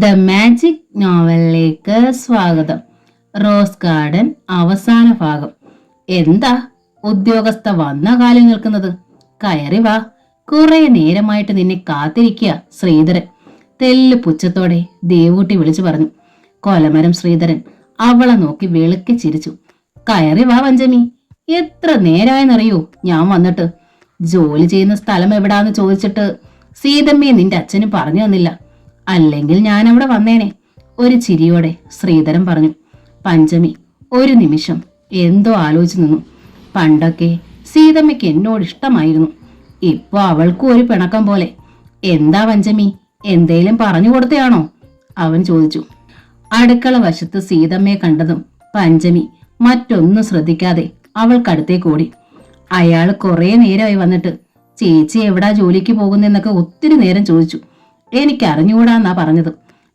The magic നോവലിലേക്ക് സ്വാഗതം. Rose garden അവസാന ഭാഗം. എന്താ ഉദ്യോഗസ്ഥ വന്ന കാലം നിൽക്കുന്നത്? കയറി വാ, കുറെ നേരമായിട്ട് നിന്നെ കാത്തിരിക്കുക ശ്രീധരൻ തെല്ലു പുച്ഛത്തോടെ ദേവൂട്ടി വിളിച്ചു പറഞ്ഞു. കൊലമരം ശ്രീധരൻ അവളെ നോക്കി വെളുക്കെ ചിരിച്ചു. കയറി വാ പഞ്ചമി, എത്ര നേരായെന്നറിയോ ഞാൻ വന്നിട്ട്? ജോലി ചെയ്യുന്ന സ്ഥലം എവിടാന്ന് ചോദിച്ചിട്ട് സീതമ്മയെ നിന്റെ അച്ഛനും പറഞ്ഞു തന്നില്ല, അല്ലെങ്കിൽ ഞാൻ അവിടെ വന്നേനെ. ഒരു ചിരിയോടെ ശ്രീധരൻ പറഞ്ഞു. പഞ്ചമി ഒരു നിമിഷം എന്തോ ആലോചിച്ചു നിന്നു. പണ്ടൊക്കെ സീതമ്മയ്ക്ക് എന്നോട് ഇഷ്ടമായിരുന്നു, ഇപ്പൊ അവൾക്കും ഒരു പിണക്കം പോലെ. എന്താ പഞ്ചമി, എന്തേലും പറഞ്ഞു കൊടുത്തയാണോ? അവൻ ചോദിച്ചു. അടുക്കള വശത്ത് സീതമ്മയെ കണ്ടതും പഞ്ചമി മറ്റൊന്നും ശ്രദ്ധിക്കാതെ അവൾക്കടുത്തേക്ക് ഓടി. അയാൾ കുറെ നേരമായി വന്നിട്ട് ചേച്ചി എവിടാ ജോലിക്ക് പോകുന്നെന്നൊക്കെ ഒത്തിരി നേരം ചോദിച്ചു. എനിക്കറിഞ്ഞുകൂടാന്നാ പറഞ്ഞത്.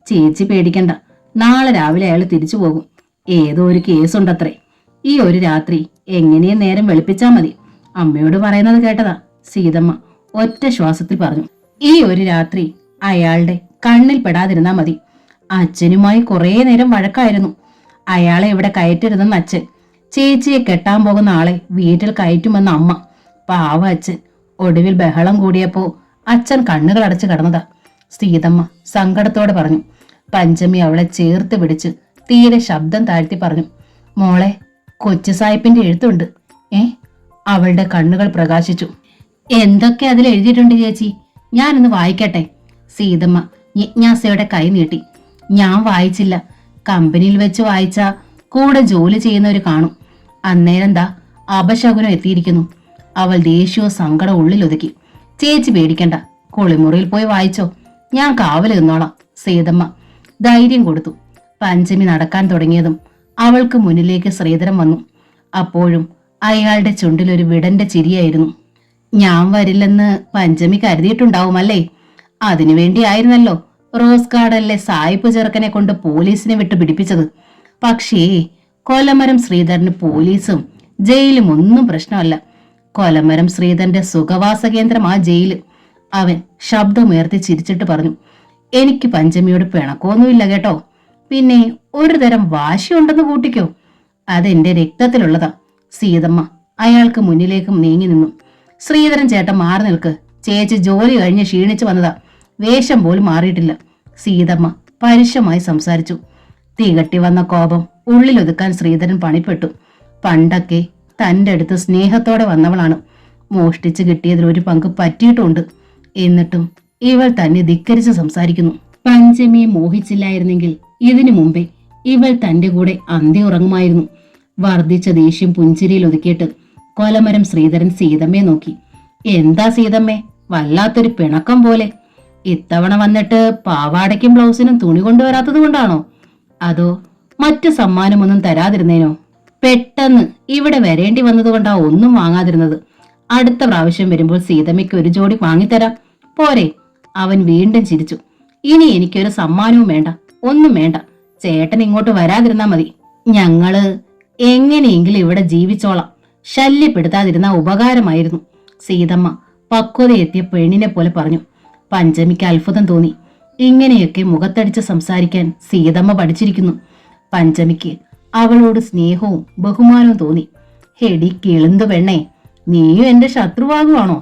ചേച്ചി പേടിക്കണ്ട, നാളെ രാവിലെ അയാൾ തിരിച്ചു പോകും. ഏതോ ഒരു കേസുണ്ടത്രേ. ഈ ഒരു രാത്രി എങ്ങനെയും നേരം വെളുപ്പിച്ചാ മതി. അമ്മയോട് പറയുന്നത് കേട്ടതാ, സീതമ്മ ഒറ്റ ശ്വാസത്തിൽ പറഞ്ഞു. ഈ ഒരു രാത്രി അയാളുടെ കണ്ണിൽ പെടാതിരുന്നാ മതി. അച്ഛനുമായി കുറെ നേരം വഴക്കായിരുന്നു. അയാളെ ഇവിടെ കയറ്റരുതെന്ന് അച്ഛൻ, ചേച്ചിയെ കെട്ടാൻ പോകുന്ന ആളെ വീട്ടിൽ കയറ്റുമെന്ന അമ്മ. പാവ അച്ഛൻ. ഒടുവിൽ ബഹളം കൂടിയപ്പോ അച്ഛൻ കണ്ണുകൾ അടച്ചു കിടന്നതാ, സീതമ്മ സങ്കടത്തോടെ പറഞ്ഞു. പഞ്ചമി അവളെ ചേർത്ത് പിടിച്ച് തീരെ ശബ്ദം താഴ്ത്തി പറഞ്ഞു. മോളെ, കൊച്ചു സാഹിബിന്റെ എഴുത്തുണ്ട്. അവളുടെ കണ്ണുകൾ പ്രകാശിച്ചു. എന്തൊക്കെ അതിൽ എഴുതിയിട്ടുണ്ട് ചേച്ചി? ഞാനൊന്ന് വായിക്കട്ടെ? സീതമ്മ ജിജ്ഞാസയുടെ കൈ നീട്ടി. ഞാൻ വായിച്ചില്ല. കമ്പനിയിൽ വെച്ച് വായിച്ചാ കൂടെ ജോലി ചെയ്യുന്നവര് കാണും. അന്നേരെന്താ അപശകുനം എത്തിയിരിക്കുന്നു. അവൾ ദേഷ്യവും സങ്കടം ഉള്ളിലൊതുക്കി. ചേച്ചി പേടിക്കണ്ട, കുളിമുറിയിൽ പോയി വായിച്ചോ, ഞാൻ കാവല് നിന്നോളാം. സീതമ്മ ധൈര്യം കൊടുത്തു. പഞ്ചമി നടക്കാൻ തുടങ്ങിയതും അവൾക്ക് മുന്നിലേക്ക് ശ്രീധരൻ വന്നു. അപ്പോഴും അയാളുടെ ചുണ്ടിലൊരു വിടന്റെ ചിരിയായിരുന്നു. ഞാൻ വരില്ലെന്ന് പഞ്ചമി കരുതിയിട്ടുണ്ടാവുമല്ലേ? അതിനുവേണ്ടിയായിരുന്നല്ലോ റോസ് ഗാർഡനിലെ സായിപ്പ് ചെറുക്കനെ കൊണ്ട് പോലീസിനെ വിട്ട് പിടിപ്പിച്ചത്. പക്ഷേ കൊലമരം ശ്രീധരന് പോലീസും ജയിലും ഒന്നും പ്രശ്നമല്ല. കൊലമരം ശ്രീധരന്റെ സുഖവാസ കേന്ദ്രം ആ ജയില്. അവൻ ശബ്ദമുയർത്തി ചിരിച്ചിട്ട് പറഞ്ഞു. എനിക്ക് പഞ്ചമിയോട് പിണക്കമൊന്നുമില്ല കേട്ടോ. പിന്നെ ഒരു തരം വാശിയുണ്ടെന്ന് കൂട്ടിക്കോ, അതെന്റെ രക്തത്തിലുള്ളതാ. സീതമ്മ അയാൾക്ക് മുന്നിലേക്കും നീങ്ങി നിന്നു. ശ്രീധരൻ ചേട്ടൻ മാറി നിൽക്ക്, ചേച്ചി ജോലി കഴിഞ്ഞ് ക്ഷീണിച്ചു വന്നതാ, വേഷം പോലും മാറിയിട്ടില്ല. സീതമ്മ പരുഷമായി സംസാരിച്ചു. തികട്ടി വന്ന കോപം ഉള്ളിലൊതുക്കാൻ ശ്രീധരൻ പണിപ്പെട്ടു. പണ്ടൊക്കെ തന്റെ അടുത്ത് സ്നേഹത്തോടെ വന്നവളാണ്. മോഷ്ടിച്ചു കിട്ടിയതിൽ ഒരു പങ്ക് പറ്റിയിട്ടുമുണ്ട്. എന്നിട്ടും ഇവൾ തന്നെ ധിക്കരിച്ച് സംസാരിക്കുന്നു. പഞ്ചമിയെ മോഹിച്ചില്ലായിരുന്നെങ്കിൽ ഇതിനു മുമ്പേ ഇവൾ തന്റെ കൂടെ അന്ത്യ ഉറങ്ങുമായിരുന്നു. വർദ്ധിച്ച ദേഷ്യം പുഞ്ചിരിയിൽ ഒതുക്കിയിട്ട് കൊലമരം ശ്രീധരൻ സീതമ്മയെ നോക്കി. എന്താ സീതമ്മേ, വല്ലാത്തൊരു പിണക്കം പോലെ? ഇത്തവണ വന്നിട്ട് പാവാടയ്ക്കും ബ്ലൗസിനും തുണി കൊണ്ടുവരാത്തത് കൊണ്ടാണോ? അതോ മറ്റു സമ്മാനമൊന്നും തരാതിരുന്നേനോ? പെട്ടെന്ന് ഇവിടെ വരേണ്ടി വന്നതുകൊണ്ടാ ഒന്നും വാങ്ങാതിരുന്നത്. അടുത്ത പ്രാവശ്യം വരുമ്പോൾ സീതമ്മയ്ക്ക് ഒരു ജോഡി വാങ്ങിത്തരാം, പോരെ? അവൻ വീണ്ടും ചിരിച്ചു. ഇനി എനിക്കൊരു സമ്മാനവും വേണ്ട, ഒന്നും വേണ്ട. ചേട്ടൻ ഇങ്ങോട്ട് വരാതിരുന്നാ മതി. ഞങ്ങള് എങ്ങനെയെങ്കിലും ഇവിടെ ജീവിച്ചോളാം. ശല്യപ്പെടുത്താതിരുന്ന ഉപകാരമായിരുന്നു. സീതമ്മ പക്വതയെത്തിയ പെണ്ണിനെ പോലെ പറഞ്ഞു. പഞ്ചമിക്ക് അത്ഭുതം തോന്നി. ഇങ്ങനെയൊക്കെ മുഖത്തടിച്ച് സംസാരിക്കാൻ സീതമ്മ പഠിച്ചിരിക്കുന്നു. പഞ്ചമിക്ക് അവളോട് സ്നേഹവും ബഹുമാനവും തോന്നി. ഹെടി കിളുന്തു പെണ്ണേ, നീയും എന്റെ ശത്രുവാകുവാണോ?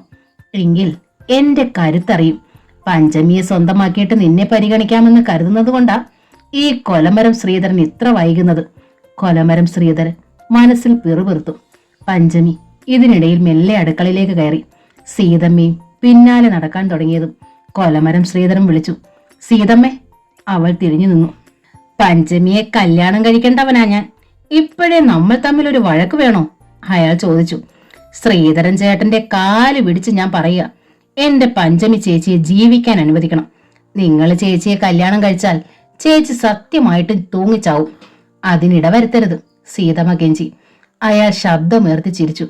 എങ്കിൽ എന്റെ കരുത്തറിയും. പഞ്ചമിയെ സ്വന്തമാക്കിയിട്ട് നിന്നെ പരിഗണിക്കാമെന്ന് കരുതുന്നത് കൊണ്ടാ ഈ കൊലമരം ശ്രീധരൻ ഇത്ര വൈകുന്നത്. കൊലമരം ശ്രീധരൻ മനസ്സിൽ പിറുപിറുത്തു. പഞ്ചമി ഇതിനിടയിൽ മെല്ലെ അടുക്കളയിലേക്ക് കയറി. സീതമ്മയും പിന്നാലെ നടക്കാൻ തുടങ്ങിയതും കൊലമരം ശ്രീധരൻ വിളിച്ചു. സീതമ്മേ. അവൾ തിരിഞ്ഞു നിന്നു. പഞ്ചമിയെ കല്യാണം കഴിക്കേണ്ടവനാ ഞാൻ. ഇപ്പോഴേ നമ്മൾ തമ്മിൽ ഒരു വഴക്ക് വേണോ? അയാൾ ചോദിച്ചു. ശ്രീധരൻ ചേട്ടന്റെ കാല് പിടിച്ച് ഞാൻ പറയുക, എന്റെ പഞ്ചമി ചേച്ചിയെ ജീവിക്കാൻ അനുവദിക്കണം. നിങ്ങൾ ചേച്ചിയെ കല്യാണം കഴിച്ചാൽ ചേച്ചി സത്യമായിട്ട് തൂങ്ങിച്ചാവും. അതിനിട വരുത്തരുത്. സീതമ്മ കെഞ്ചി. അയാൾ ശബ്ദമുയർത്തി ചിരിച്ചു.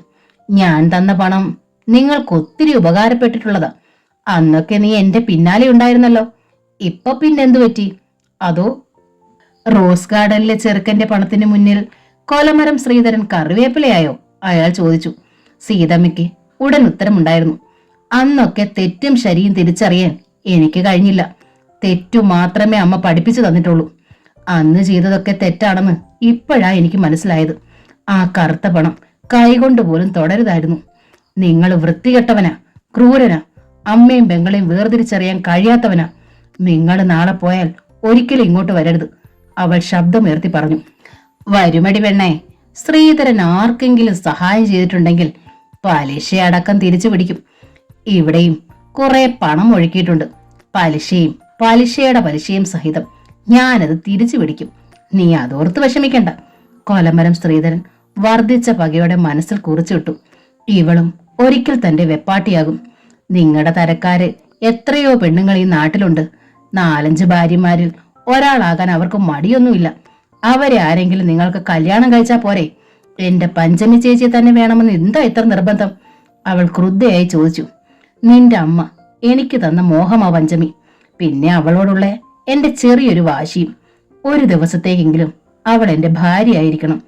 ഞാൻ തന്ന പണം നിങ്ങൾക്കൊത്തിരി ഉപകാരപ്പെട്ടിട്ടുള്ളതാ. അന്നൊക്കെ നീ എന്റെ പിന്നാലെ ഉണ്ടായിരുന്നല്ലോ. ഇപ്പൊ പിന്നെന്തു പറ്റി? അതോ റോസ് ഗാർഡനിലെ ചെറുക്കന്റെ പണത്തിന് മുന്നിൽ കൊലമരം ശ്രീധരൻ കറിവേപ്പിലയായോ? അയാൾ ചോദിച്ചു. സീതമ്മയ്ക്ക് ഉടൻ ഉത്തരമുണ്ടായിരുന്നു. അന്നൊക്കെ തെറ്റും ശരിയും തിരിച്ചറിയാൻ എനിക്ക് കഴിഞ്ഞില്ല. തെറ്റു മാത്രമേ അമ്മ പഠിപ്പിച്ചു തന്നിട്ടുള്ളൂ. അന്ന് ചെയ്തതൊക്കെ തെറ്റാണെന്ന് ഇപ്പോഴാ എനിക്ക് മനസ്സിലായത്. ആ കറുത്ത പണം കൈകൊണ്ട് പോലും തുടരുതായിരുന്നു. നിങ്ങൾ വൃത്തികെട്ടവനാ, ക്രൂരനാ, അമ്മയും പെങ്ങളെയും വേർതിരിച്ചറിയാൻ കഴിയാത്തവനാ. നിങ്ങൾ നാളെ പോയാൽ ഒരിക്കലും ഇങ്ങോട്ട് വരരുത്, അവൾ ശബ്ദമുയർത്തി പറഞ്ഞു. വരുമടി പെണ്ണേ, ശ്രീധരൻ ആർക്കെങ്കിലും സഹായം ചെയ്തിട്ടുണ്ടെങ്കിൽ പലിശയടക്കം തിരിച്ചു പിടിക്കും. ഇവിടെയും കുറെ പണം ഒഴുക്കിയിട്ടുണ്ട്. പലിശയും പലിശയുടെ പലിശയും സഹിതം ഞാനത് തിരിച്ചു പിടിക്കും. നീ അതോർത്ത് വിഷമിക്കണ്ട. കൊലമരം ശ്രീധരൻ വർദ്ധിച്ച പകയോടെ മനസ്സിൽ കുറിച്ചിട്ടു. ഇവളും ഒരിക്കൽ തന്റെ വെപ്പാട്ടിയാകും. നിങ്ങളുടെ തരക്കാര് എത്രയോ പെണ്ണുങ്ങൾ ഈ നാട്ടിലുണ്ട്. 4-5 ഭാര്യമാരിൽ ഒരാളാകാൻ അവർക്ക് മടിയൊന്നുമില്ല. അവരെ ആരെങ്കിലും നിങ്ങൾക്ക് കല്യാണം കഴിച്ചാൽ പോരെ? എന്റെ പഞ്ചമി ചേച്ചിയെ തന്നെ വേണമെന്ന് എന്താ ഇത്ര നിർബന്ധം? അവൾ ക്രുദ്ധയായി ചോദിച്ചു. നിന്റെ അമ്മ എനിക്ക് തന്ന മോഹമാ പഞ്ചമി, പിന്നെ അവളോടുള്ള എന്റെ ചെറിയൊരു വാശിയും. ഒരു ദിവസത്തേക്കെങ്കിലും അവൾ എന്റെ ഭാര്യയായിരിക്കണം.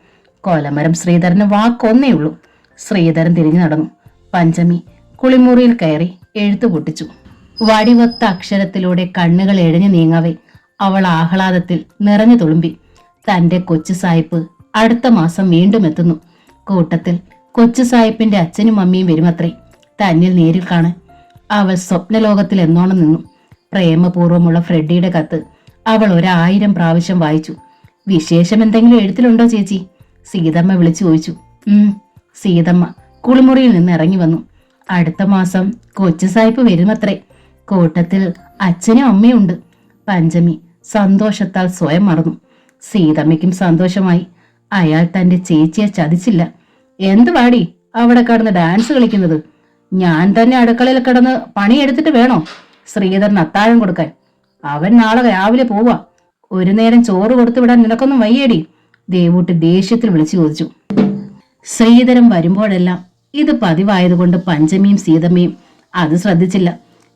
കൊലമരം ശ്രീധരന് വാക്കൊന്നേ ഉള്ളൂ. ശ്രീധരൻ തിരിഞ്ഞു നടന്നു. പഞ്ചമി കുളിമുറിയിൽ കയറി എഴുത്തു പൊട്ടിച്ചു. വടിവൊത്ത അക്ഷരത്തിലൂടെ കണ്ണുകൾ എഴഞ്ഞു നീങ്ങവേ അവൾ ആഹ്ലാദത്തിൽ നിറഞ്ഞു തുളുമ്പി. തന്റെ കൊച്ചു സായിപ്പ് അടുത്ത മാസം വീണ്ടും എത്തുന്നു. കൂട്ടത്തിൽ കൊച്ചു സായിപ്പിന്റെ അച്ഛനും അമ്മയും വരുമത്രേ തന്നിൽ നേരിൽ കാണാൻ. അവൾ സ്വപ്നലോകത്തിൽ എന്നോണം നിന്നു. പ്രേമപൂർവ്വമുള്ള ഫ്രെഡിയുടെ കത്ത് അവൾ 1000 പ്രാവശ്യം വായിച്ചു. വിശേഷം എന്തെങ്കിലും എഴുത്തിലുണ്ടോ ചേച്ചി? സീതമ്മ വിളിച്ചു ചോദിച്ചു. സീതമ്മ കുളിമുറിയിൽ നിന്ന് ഇറങ്ങി വന്നു. അടുത്ത മാസം കൊച്ചു സായിപ്പ് വരുമത്രേ. കൂട്ടത്തിൽ അച്ഛനും അമ്മയും ഉണ്ട്. പഞ്ചമി സന്തോഷത്താൽ സ്വയം മറന്നു. സീതമ്മയ്ക്കും സന്തോഷമായി. അയാൾ തന്റെ ചേച്ചിയെ ചതിച്ചില്ല. എന്ത് പാടി അവിടെ കടന്ന് ഡാൻസ് കളിക്കുന്നത്? ഞാൻ തന്നെ അടുക്കളയിൽ കിടന്ന് പണിയെടുത്തിട്ട് വേണോ ശ്രീധരൻ അത്താഴം കൊടുക്കാൻ? അവൻ നാളെ രാവിലെ പോവാ. ഒരു നേരം ചോറ് കൊടുത്തു വിടാൻ നിനക്കൊന്നും വയ്യേടി? ദേവൂട്ടി ദേഷ്യത്തിൽ വിളിച്ചു ചോദിച്ചു. ശ്രീധരൻ വരുമ്പോഴെല്ലാം ഇത് പതിവായതുകൊണ്ട് പഞ്ചമിയും സീതമ്മയും അത് ശ്രദ്ധിച്ചില്ല.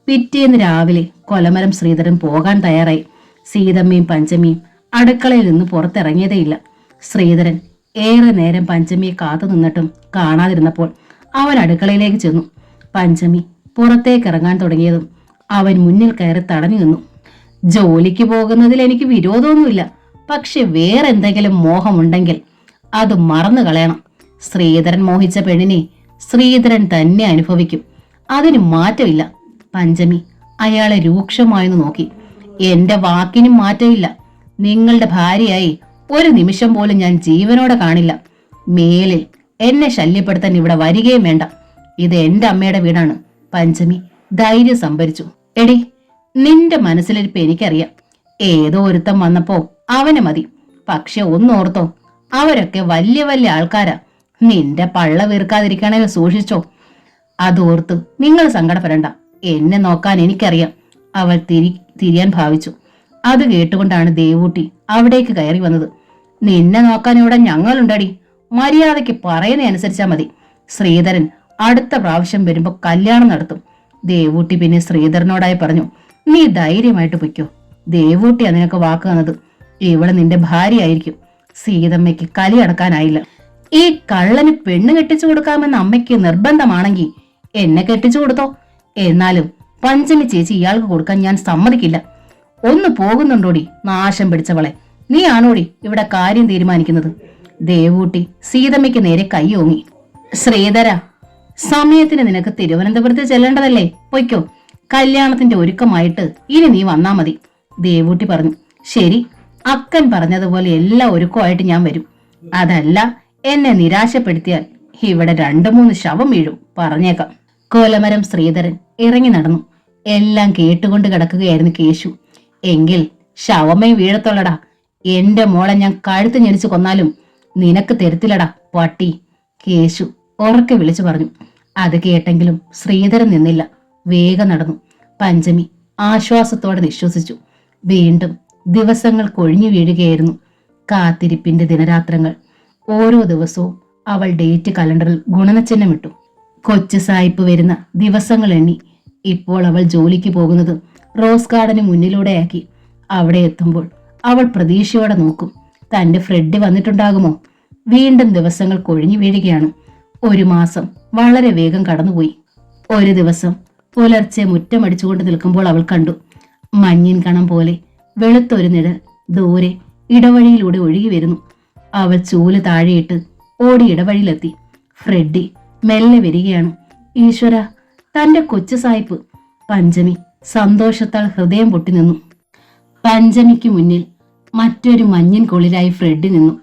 പിറ്റേന്ന് രാവിലെ കൊലമരം ശ്രീധരൻ പോകാൻ തയ്യാറായി. സീതമ്മയും പഞ്ചമിയും അടുക്കളയിൽ നിന്ന് പുറത്തിറങ്ങിയതേയില്ല. ശ്രീധരൻ ഏറെ നേരം പഞ്ചമിയെ കാത്തു നിന്നിട്ടും കാണാതിരുന്നപ്പോൾ അവൻ അടുക്കളയിലേക്ക് ചെന്നു. പഞ്ചമി പുറത്തേക്ക് ഇറങ്ങാൻ തുടങ്ങിയതും അവൻ മുന്നിൽ കയറി തടഞ്ഞു നിന്നു. ജോലിക്ക് പോകുന്നതിൽ എനിക്ക് വിരോധമൊന്നുമില്ല, പക്ഷെ വേറെന്തെങ്കിലും മോഹമുണ്ടെങ്കിൽ അത് മറന്നു കളയണം. ശ്രീധരൻ മോഹിച്ച പെണ്ണിനെ ശ്രീധരൻ തന്നെ അനുഭവിക്കും, അതിന് മാറ്റമില്ല. പഞ്ചമി അയാളെ രൂക്ഷമായെന്ന് നോക്കി. എന്റെ വാക്കിനും മാറ്റമില്ല. നിങ്ങളുടെ ഭാര്യയായി ഒരു നിമിഷം പോലും ഞാൻ ജീവനോടെ കാണില്ല. മേലിൽ എന്നെ ശല്യപ്പെടുത്താൻ ഇവിടെ വരികയും വേണ്ട. ഇത് എന്റെ അമ്മയുടെ വീടാണ്. പഞ്ചമി ധൈര്യം സംഭരിച്ചു. എടി, നിന്റെ മനസ്സിലിരിപ്പ് എനിക്കറിയാം. ഏതോ ഒരുത്തം വന്നപ്പോ അവന് മതി. പക്ഷെ ഒന്നോർത്തോ, അവരൊക്കെ വലിയ വലിയ ആൾക്കാരാ. നിന്റെ പള്ള വീർക്കാതിരിക്കണേ സൂക്ഷിച്ചോ. അതോർത്ത് നിങ്ങൾ സങ്കടപ്പെടണ്ട. എന്നെ നോക്കാൻ എനിക്കറിയാം. അവൾ തിരിയാൻ ഭാവിച്ചു. അത് കേട്ടുകൊണ്ടാണ് ദേവൂട്ടി അവിടേക്ക് കയറി വന്നത്. നിന്നെ നോക്കാൻ ഇവിടെ ഞങ്ങളുണ്ടടി. മര്യാദയ്ക്ക് പറയുന്ന അനുസരിച്ചാ മതി. ശ്രീധരൻ അടുത്ത പ്രാവശ്യം വരുമ്പോ കല്യാണം നടത്തും. ദേവൂട്ടി പിന്നെ ശ്രീധരനോടായി പറഞ്ഞു. നീ ധൈര്യമായിട്ട് പൊയ്ക്കോ. ദേവൂട്ടിയാ നിനക്ക് വാക്ക് തന്നത്. ഇവിടെ നിന്റെ ഭാര്യയായിരിക്കും. സീതമ്മയ്ക്ക് കലി അടക്കാനായില്ല. ഈ കള്ളന് പെണ്ണ് കെട്ടിച്ചു കൊടുക്കാമെന്ന് അമ്മയ്ക്ക് നിർബന്ധമാണെങ്കിൽ എന്നെ കെട്ടിച്ചു കൊടുത്തോ. എന്നാലും പഞ്ചമി ചേച്ചി ഇയാൾക്ക് കൊടുക്കാൻ ഞാൻ സമ്മതിക്കില്ല. ഒന്ന് പോകുന്നുണ്ടോടി നാശം പിടിച്ചവളെ? നീ ആണോടി ഇവിടെ കാര്യം തീരുമാനിക്കുന്നത്? ദേവൂട്ടി സീതമ്മയ്ക്ക് നേരെ കൈ ഓങ്ങി. ശ്രീധര, സമയത്തിന് നിനക്ക് തിരുവനന്തപുരത്ത് ചെല്ലേണ്ടതല്ലേ? പൊയ്ക്കോ. കല്യാണത്തിന്റെ ഒരുക്കമായിട്ട് ഇനി നീ വന്നാ മതി. ദേവൂട്ടി പറഞ്ഞു. ശരി, അക്കൻ പറഞ്ഞതുപോലെ എല്ലാ ഒരുക്കമായിട്ട് ഞാൻ വരും. അതല്ല എന്നെ നിരാശപ്പെടുത്തിയാൽ ഇവിടെ 2-3 ശവം വീഴും, പറഞ്ഞേക്കാം. കോലമരം ശ്രീധരൻ ഇറങ്ങി നടന്നു. എല്ലാം കേട്ടുകൊണ്ട് കിടക്കുകയായിരുന്നു കേശു. എങ്കിൽ ശവമേ വീഴത്തുള്ളടാ. എന്റെ മോളെ ഞാൻ കഴുത്ത് ഞെരിച്ചു കൊന്നാലും നിനക്ക് തരുത്തില്ലടാ പട്ടി, കേശു ഉറക്കെ വിളിച്ചു പറഞ്ഞു. അത് കേട്ടെങ്കിലും ശ്രീധരൻ നിന്നില്ല. വേഗം നടന്നു. പഞ്ചമി ആശ്വാസത്തോടെ നിശ്വസിച്ചു. വീണ്ടും ദിവസങ്ങൾ കൊഴിഞ്ഞു വീഴുകയായിരുന്നു. കാത്തിരിപ്പിന്റെ ദിനരാത്രങ്ങൾ. ഓരോ ദിവസവും അവൾ ഡേറ്റ് കലണ്ടറിൽ ഗുണനചിഹ്നമിട്ടു. കൊച്ചു സായിപ്പ് വരുന്ന ദിവസങ്ങൾ എണ്ണി. ഇപ്പോൾ അവൾ ജോലിക്ക് പോകുന്നത് റോസ് ഗാർഡന് മുന്നിലൂടെയാക്കി. അവിടെ എത്തുമ്പോൾ അവൾ പ്രതീക്ഷയോടെ നോക്കും. തന്റെ ഫ്രെഡ് വന്നിട്ടുണ്ടാകുമോ? വീണ്ടും ദിവസങ്ങൾ കൊഴിഞ്ഞു വീഴുകയാണ്. 1 മാസം വളരെ വേഗം കടന്നുപോയി. ഒരു ദിവസം പുലർച്ചെ മുറ്റമടിച്ചുകൊണ്ട് നിൽക്കുമ്പോൾ അവൾ കണ്ടു മഞ്ഞിൻ കണം പോലെ വെളുത്തൊരു നിഴൽ ദൂരെ ഇടവഴിയിലൂടെ ഒഴുകി വരുന്നു. അവൾ ചൂല് താഴെയിട്ട് ഓടി ഇടവഴിയിലെത്തി. ഫ്രെഡി മെല്ലെ വരികയാണ്. ഈശ്വര, തന്റെ കൊച്ചു സായിപ്പ്! പഞ്ചമി സന്തോഷത്താൽ ഹൃദയം പൊട്ടി നിന്നു. പഞ്ചമിക്ക് മുന്നിൽ മറ്റൊരു മഞ്ഞിൻ കുളിരായി ഫ്രെഡി നിന്നു.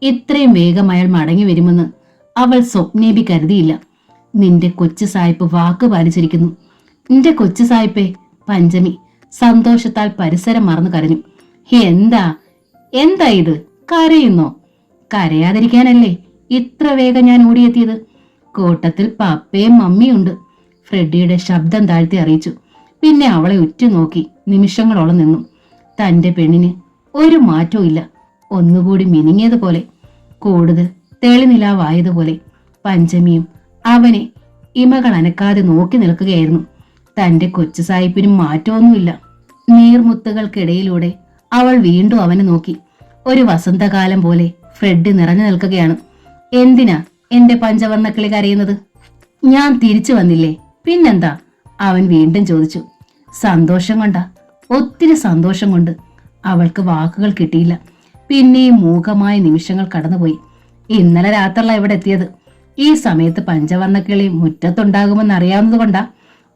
ഇത്രയും വേഗം അയാൾ മടങ്ങി വരുമെന്ന് അവൾ സ്വപ്നേബി കരുതിയില്ല. നിന്റെ കൊച്ചു സായിപ്പ് വാക്ക് പാലിച്ചിരിക്കുന്നു. നിന്റെ കൊച്ചു സായിപ്പേ! പഞ്ചമി സന്തോഷത്താൽ പരിസരം മറന്നു കരഞ്ഞു. എന്താ എന്താ ഇത്? കരയുന്നോ? കരയാതിരിക്കാനല്ലേ ഇത്ര വേഗം ഞാൻ ഓടിയെത്തിയത്. കൂട്ടത്തിൽ പപ്പയും മമ്മിയുണ്ട്. ഫ്രെഡിയുടെ ശബ്ദം താഴ്ത്തി അറിയിച്ചു. പിന്നെ അവളെ ഉറ്റുനോക്കി നിമിഷങ്ങളോളം നിന്നു. തന്റെ പെണ്ണിന് ഒരു മാറ്റവും ഇല്ല. ഒന്നുകൂടി മിനിങ്ങിയതുപോലെ, കൂടുതൽ തെളിനിലാവായതുപോലെ. പഞ്ചമിയും അവനെ ഇമകൾ അനക്കാതെ നോക്കി നിൽക്കുകയായിരുന്നു. തന്റെ കൊച്ചു സായിപ്പിനും മാറ്റമൊന്നുമില്ല. നീർമുത്തുകൾക്കിടയിലൂടെ അവൾ വീണ്ടും അവനെ നോക്കി. ഒരു വസന്തകാലം പോലെ ഫ്രെഡ് നിറഞ്ഞു നിൽക്കുകയാണ്. എന്തിനാ എന്റെ പഞ്ചവർണ്ണക്കിളി കരയുന്നത്? ഞാൻ തിരിച്ചു വന്നില്ലേ, പിന്നെന്താ? അവൻ വീണ്ടും ചോദിച്ചു. സന്തോഷം കൊണ്ടാ, ഒത്തിരി സന്തോഷം കൊണ്ട്. അവൾക്ക് വാക്കുകൾ കിട്ടിയില്ല. പിന്നെയും മൂകമായ നിമിഷങ്ങൾ കടന്നുപോയി. ഇന്നലെ രാത്രിയല്ല ഇവിടെ എത്തിയത്. ഈ സമയത്ത് പഞ്ചവർണ്ണക്കിളി മുറ്റത്തുണ്ടാകുമെന്ന് അറിയാവുന്നതുകൊണ്ടാ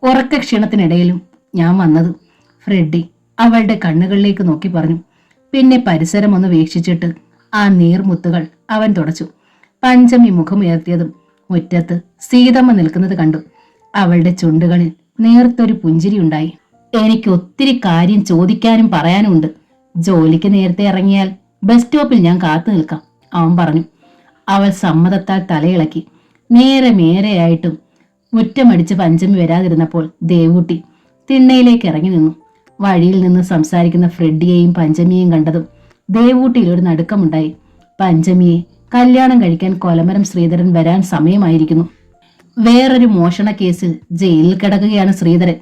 ഉറക്ക ക്ഷീണത്തിനിടയിലും ഞാൻ വന്നത്. ഫ്രെഡി അവളുടെ കണ്ണുകളിലേക്ക് നോക്കി പറഞ്ഞു. പിന്നെ പരിസരം ഒന്ന് വീക്ഷിച്ചിട്ട് ആ നീർമുത്തുകൾ അവൻ തുടച്ചു. പഞ്ചമി മുഖമുയർത്തിയതും മുറ്റത്ത് സീതമ്മ നിൽക്കുന്നത് കണ്ടു. അവളുടെ ചുണ്ടുകളിൽ നേർത്തൊരു പുഞ്ചിരിയുണ്ടായി. എനിക്ക് ഒത്തിരി കാര്യം ചോദിക്കാനും പറയാനും ഉണ്ട്. ജോലിക്ക് നേരത്തെ ഇറങ്ങിയാൽ ബസ് സ്റ്റോപ്പിൽ ഞാൻ കാത്തു നിൽക്കാം, അവൻ പറഞ്ഞു. അവൾ സമ്മതത്താൽ തലയിളക്കി. നേരെയായിട്ടും മുറ്റമടിച്ച് പഞ്ചമി വരാതിരുന്നപ്പോൾ ദേവൂട്ടി തിണ്ണയിലേക്ക് ഇറങ്ങി നിന്നു. വഴിയിൽ നിന്ന് സംസാരിക്കുന്ന ഫ്രെഡിയെയും പഞ്ചമിയെയും കണ്ടതും ദേവൂട്ടിയിൽ ഒരു നടുക്കമുണ്ടായി. പഞ്ചമിയെ കല്യാണം കഴിക്കാൻ കൊലമരം ശ്രീധരൻ വരാൻ സമയമായിരിക്കുന്നു. വേറൊരു മോഷണ കേസിൽ ജയിലിൽ കിടക്കുകയാണ് ശ്രീധരൻ.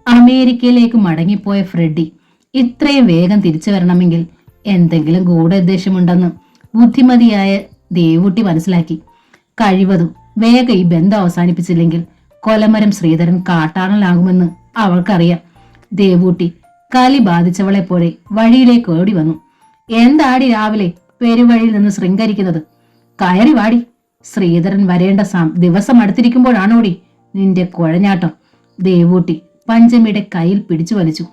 അമേരിക്കയിലേക്ക് മടങ്ങിപ്പോയ ഫ്രെഡി ഇത്രയും വേഗം തിരിച്ചു വരണമെങ്കിൽ എന്തെങ്കിലും ഗൂഢോദ്ദേശമുണ്ടെന്ന് ബുദ്ധിമതിയായ ദേവൂട്ടി മനസ്സിലാക്കി. കഴിവതും വേഗം ഈ ബന്ധം അവസാനിപ്പിച്ചില്ലെങ്കിൽ കൊലമരം ശ്രീധരൻ കാട്ടാളനാകുമെന്ന് അവൾക്കറിയാം. ദേവൂട്ടി കലി ബാധിച്ചവളെ പോലെ വഴിയിലേക്ക് ഓടി വന്നു. എന്താടി രാവിലെ പെരുവഴിയിൽ നിന്ന് ശൃംഗരിക്കുന്നത്? കയറി വാടി. ശ്രീധരൻ വരേണ്ട ദിവസം അടുത്തിരിക്കുമ്പോഴാണോടി നിന്റെ കുഴഞ്ഞാട്ടം? ദേവൂട്ടി പഞ്ചമിയുടെ കയ്യിൽ പിടിച്ചു വലിച്ചു.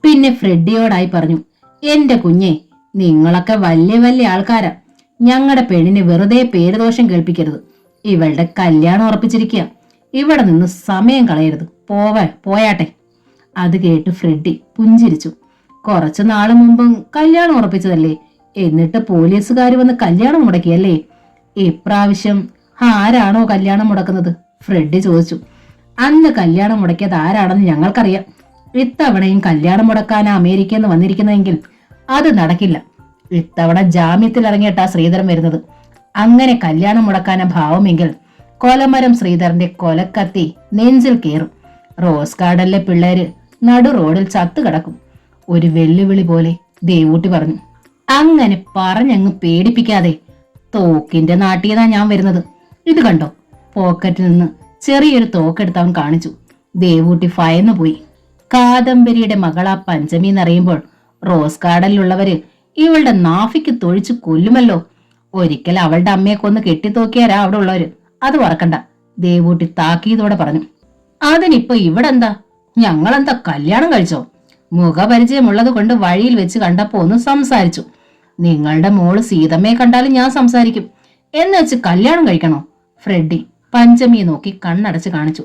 പിന്നെ ഫ്രെഡിയോടായി പറഞ്ഞു. എന്റെ കുഞ്ഞെ, നിങ്ങളൊക്കെ വലിയ വലിയ ആൾക്കാരാ. ഞങ്ങളുടെ പെണ്ണിനെ വെറുതെ പേരുദോഷം കേൾപ്പിക്കരുത്. ഇവളുടെ കല്യാണം ഉറപ്പിച്ചിരിക്കുക. ഇവിടെ നിന്ന് സമയം കളയരുത്. പോയാട്ടെ. അത് കേട്ട് ഫ്രെഡി പുഞ്ചിരിച്ചു. കുറച്ചു നാളു മുമ്പും കല്യാണം ഉറപ്പിച്ചതല്ലേ, എന്നിട്ട് പോലീസുകാർ വന്ന് കല്യാണം മുടക്കിയല്ലേ? ഇപ്രാവശ്യം ആരാണോ കല്യാണം മുടക്കുന്നത്? ഫ്രെഡി ചോദിച്ചു. അന്ന് കല്യാണം മുടക്കിയത് ആരാണെന്ന് ഞങ്ങൾക്കറിയാം. ഇത്തവണയും കല്യാണം മുടക്കാനാ അമേരിക്കയിൽ നിന്ന് വന്നിരിക്കുന്നതെങ്കിൽ അത് നടക്കില്ല. ഇത്തവണ ജാമ്യത്തിൽ ഇറങ്ങിയിട്ടാ ശ്രീധരൻ വരുന്നത്. അങ്ങനെ കല്യാണം മുടക്കാനാ ഭാവമെങ്കിൽ കൊലമരം ശ്രീധരന്റെ കൊലക്കത്തി നെഞ്ചിൽ കയറും. റോസ് ഗാർഡനിലെ പിള്ളേര് നടു റോഡിൽ ചത്തു കിടക്കും. ഒരു വെല്ലുവിളി പോലെ ദേവൂട്ടി പറഞ്ഞു. അങ്ങനെ പറഞ്ഞങ്ങ് പേടിപ്പിക്കാതെ. തോക്കിന്റെ നാട്ടിയതാ ഞാൻ വരുന്നത്. ഇത് കണ്ടോ? പോക്കറ്റിൽ നിന്ന് ചെറിയൊരു തോക്കെടുത്ത് അവൻ കാണിച്ചു. ദേവൂട്ടി ഭയന്നു പോയി. കാദംബരിയുടെ മകളാ പഞ്ചമി എന്നറിയുമ്പോൾ റോസ് ഗാർഡനിലുള്ളവര് ഇവളുടെ നാഫിക്ക് തൊഴിച്ചു കൊല്ലുമല്ലോ. ഒരിക്കൽ അവളുടെ അമ്മയെ കൊന്ന് കെട്ടിത്തോക്കിയാരാ അവിടെ ഉള്ളവര്. അത് മറക്കണ്ട, ദേവൂട്ടി താക്കീതോടെ പറഞ്ഞു. അതിനിപ്പോ ഇവിടെ എന്താ? ഞങ്ങളെന്താ കല്യാണം കഴിച്ചോ? മുഖപരിചയമുള്ളത് കൊണ്ട് വഴിയിൽ വെച്ച് കണ്ടപ്പോ ഒന്ന് സംസാരിച്ചു. നിങ്ങളുടെ മോള് സീതമ്മയെ കണ്ടാലും ഞാൻ സംസാരിക്കും. എന്ന് വെച്ച് കല്യാണം കഴിക്കണോ? ഫ്രെഡി പഞ്ചമിയെ നോക്കി കണ്ണടച്ച് കാണിച്ചു.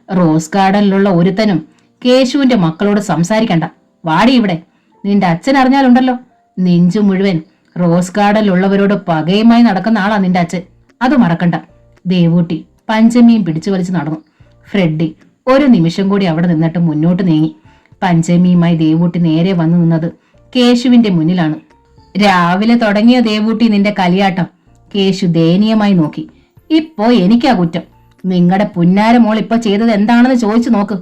റോസ് ഗാർഡനിലുള്ള ഒരുത്തനും കേശുവിന്റെ മക്കളോട് സംസാരിക്കണ്ട. വാടി ഇവിടെ. നിന്റെ അച്ഛൻ അറിഞ്ഞാലുണ്ടല്ലോ, നെഞ്ചു മുഴുവൻ റോസ് ഗാർഡനിലുള്ളവരോട് പകയുമായി നടക്കുന്ന ആളാ നിന്റെ അച്ഛൻ. അത് മറക്കണ്ട. ദേവൂട്ടി പഞ്ചമിയും പിടിച്ചു വലിച്ചു നടന്നു. ഫ്രെഡി ഒരു നിമിഷം കൂടി അവിടെ നിന്നിട്ട് മുന്നോട്ട് നീങ്ങി. പഞ്ചമിയുമായി ദേവൂട്ടി നേരെ വന്നു നിന്നത് കേശുവിന്റെ മുന്നിലാണ്. രാവിലെ തുടങ്ങിയ ദേവൂട്ടി നിന്റെ കലിയാട്ടം? കേശു ദയനീയമായി നോക്കി. ഇപ്പോ എനിക്കാ കുറ്റം. നിങ്ങളുടെ പുന്നാര മോൾ ഇപ്പൊ ചെയ്തത് എന്താണെന്ന് ചോദിച്ചു നോക്ക്.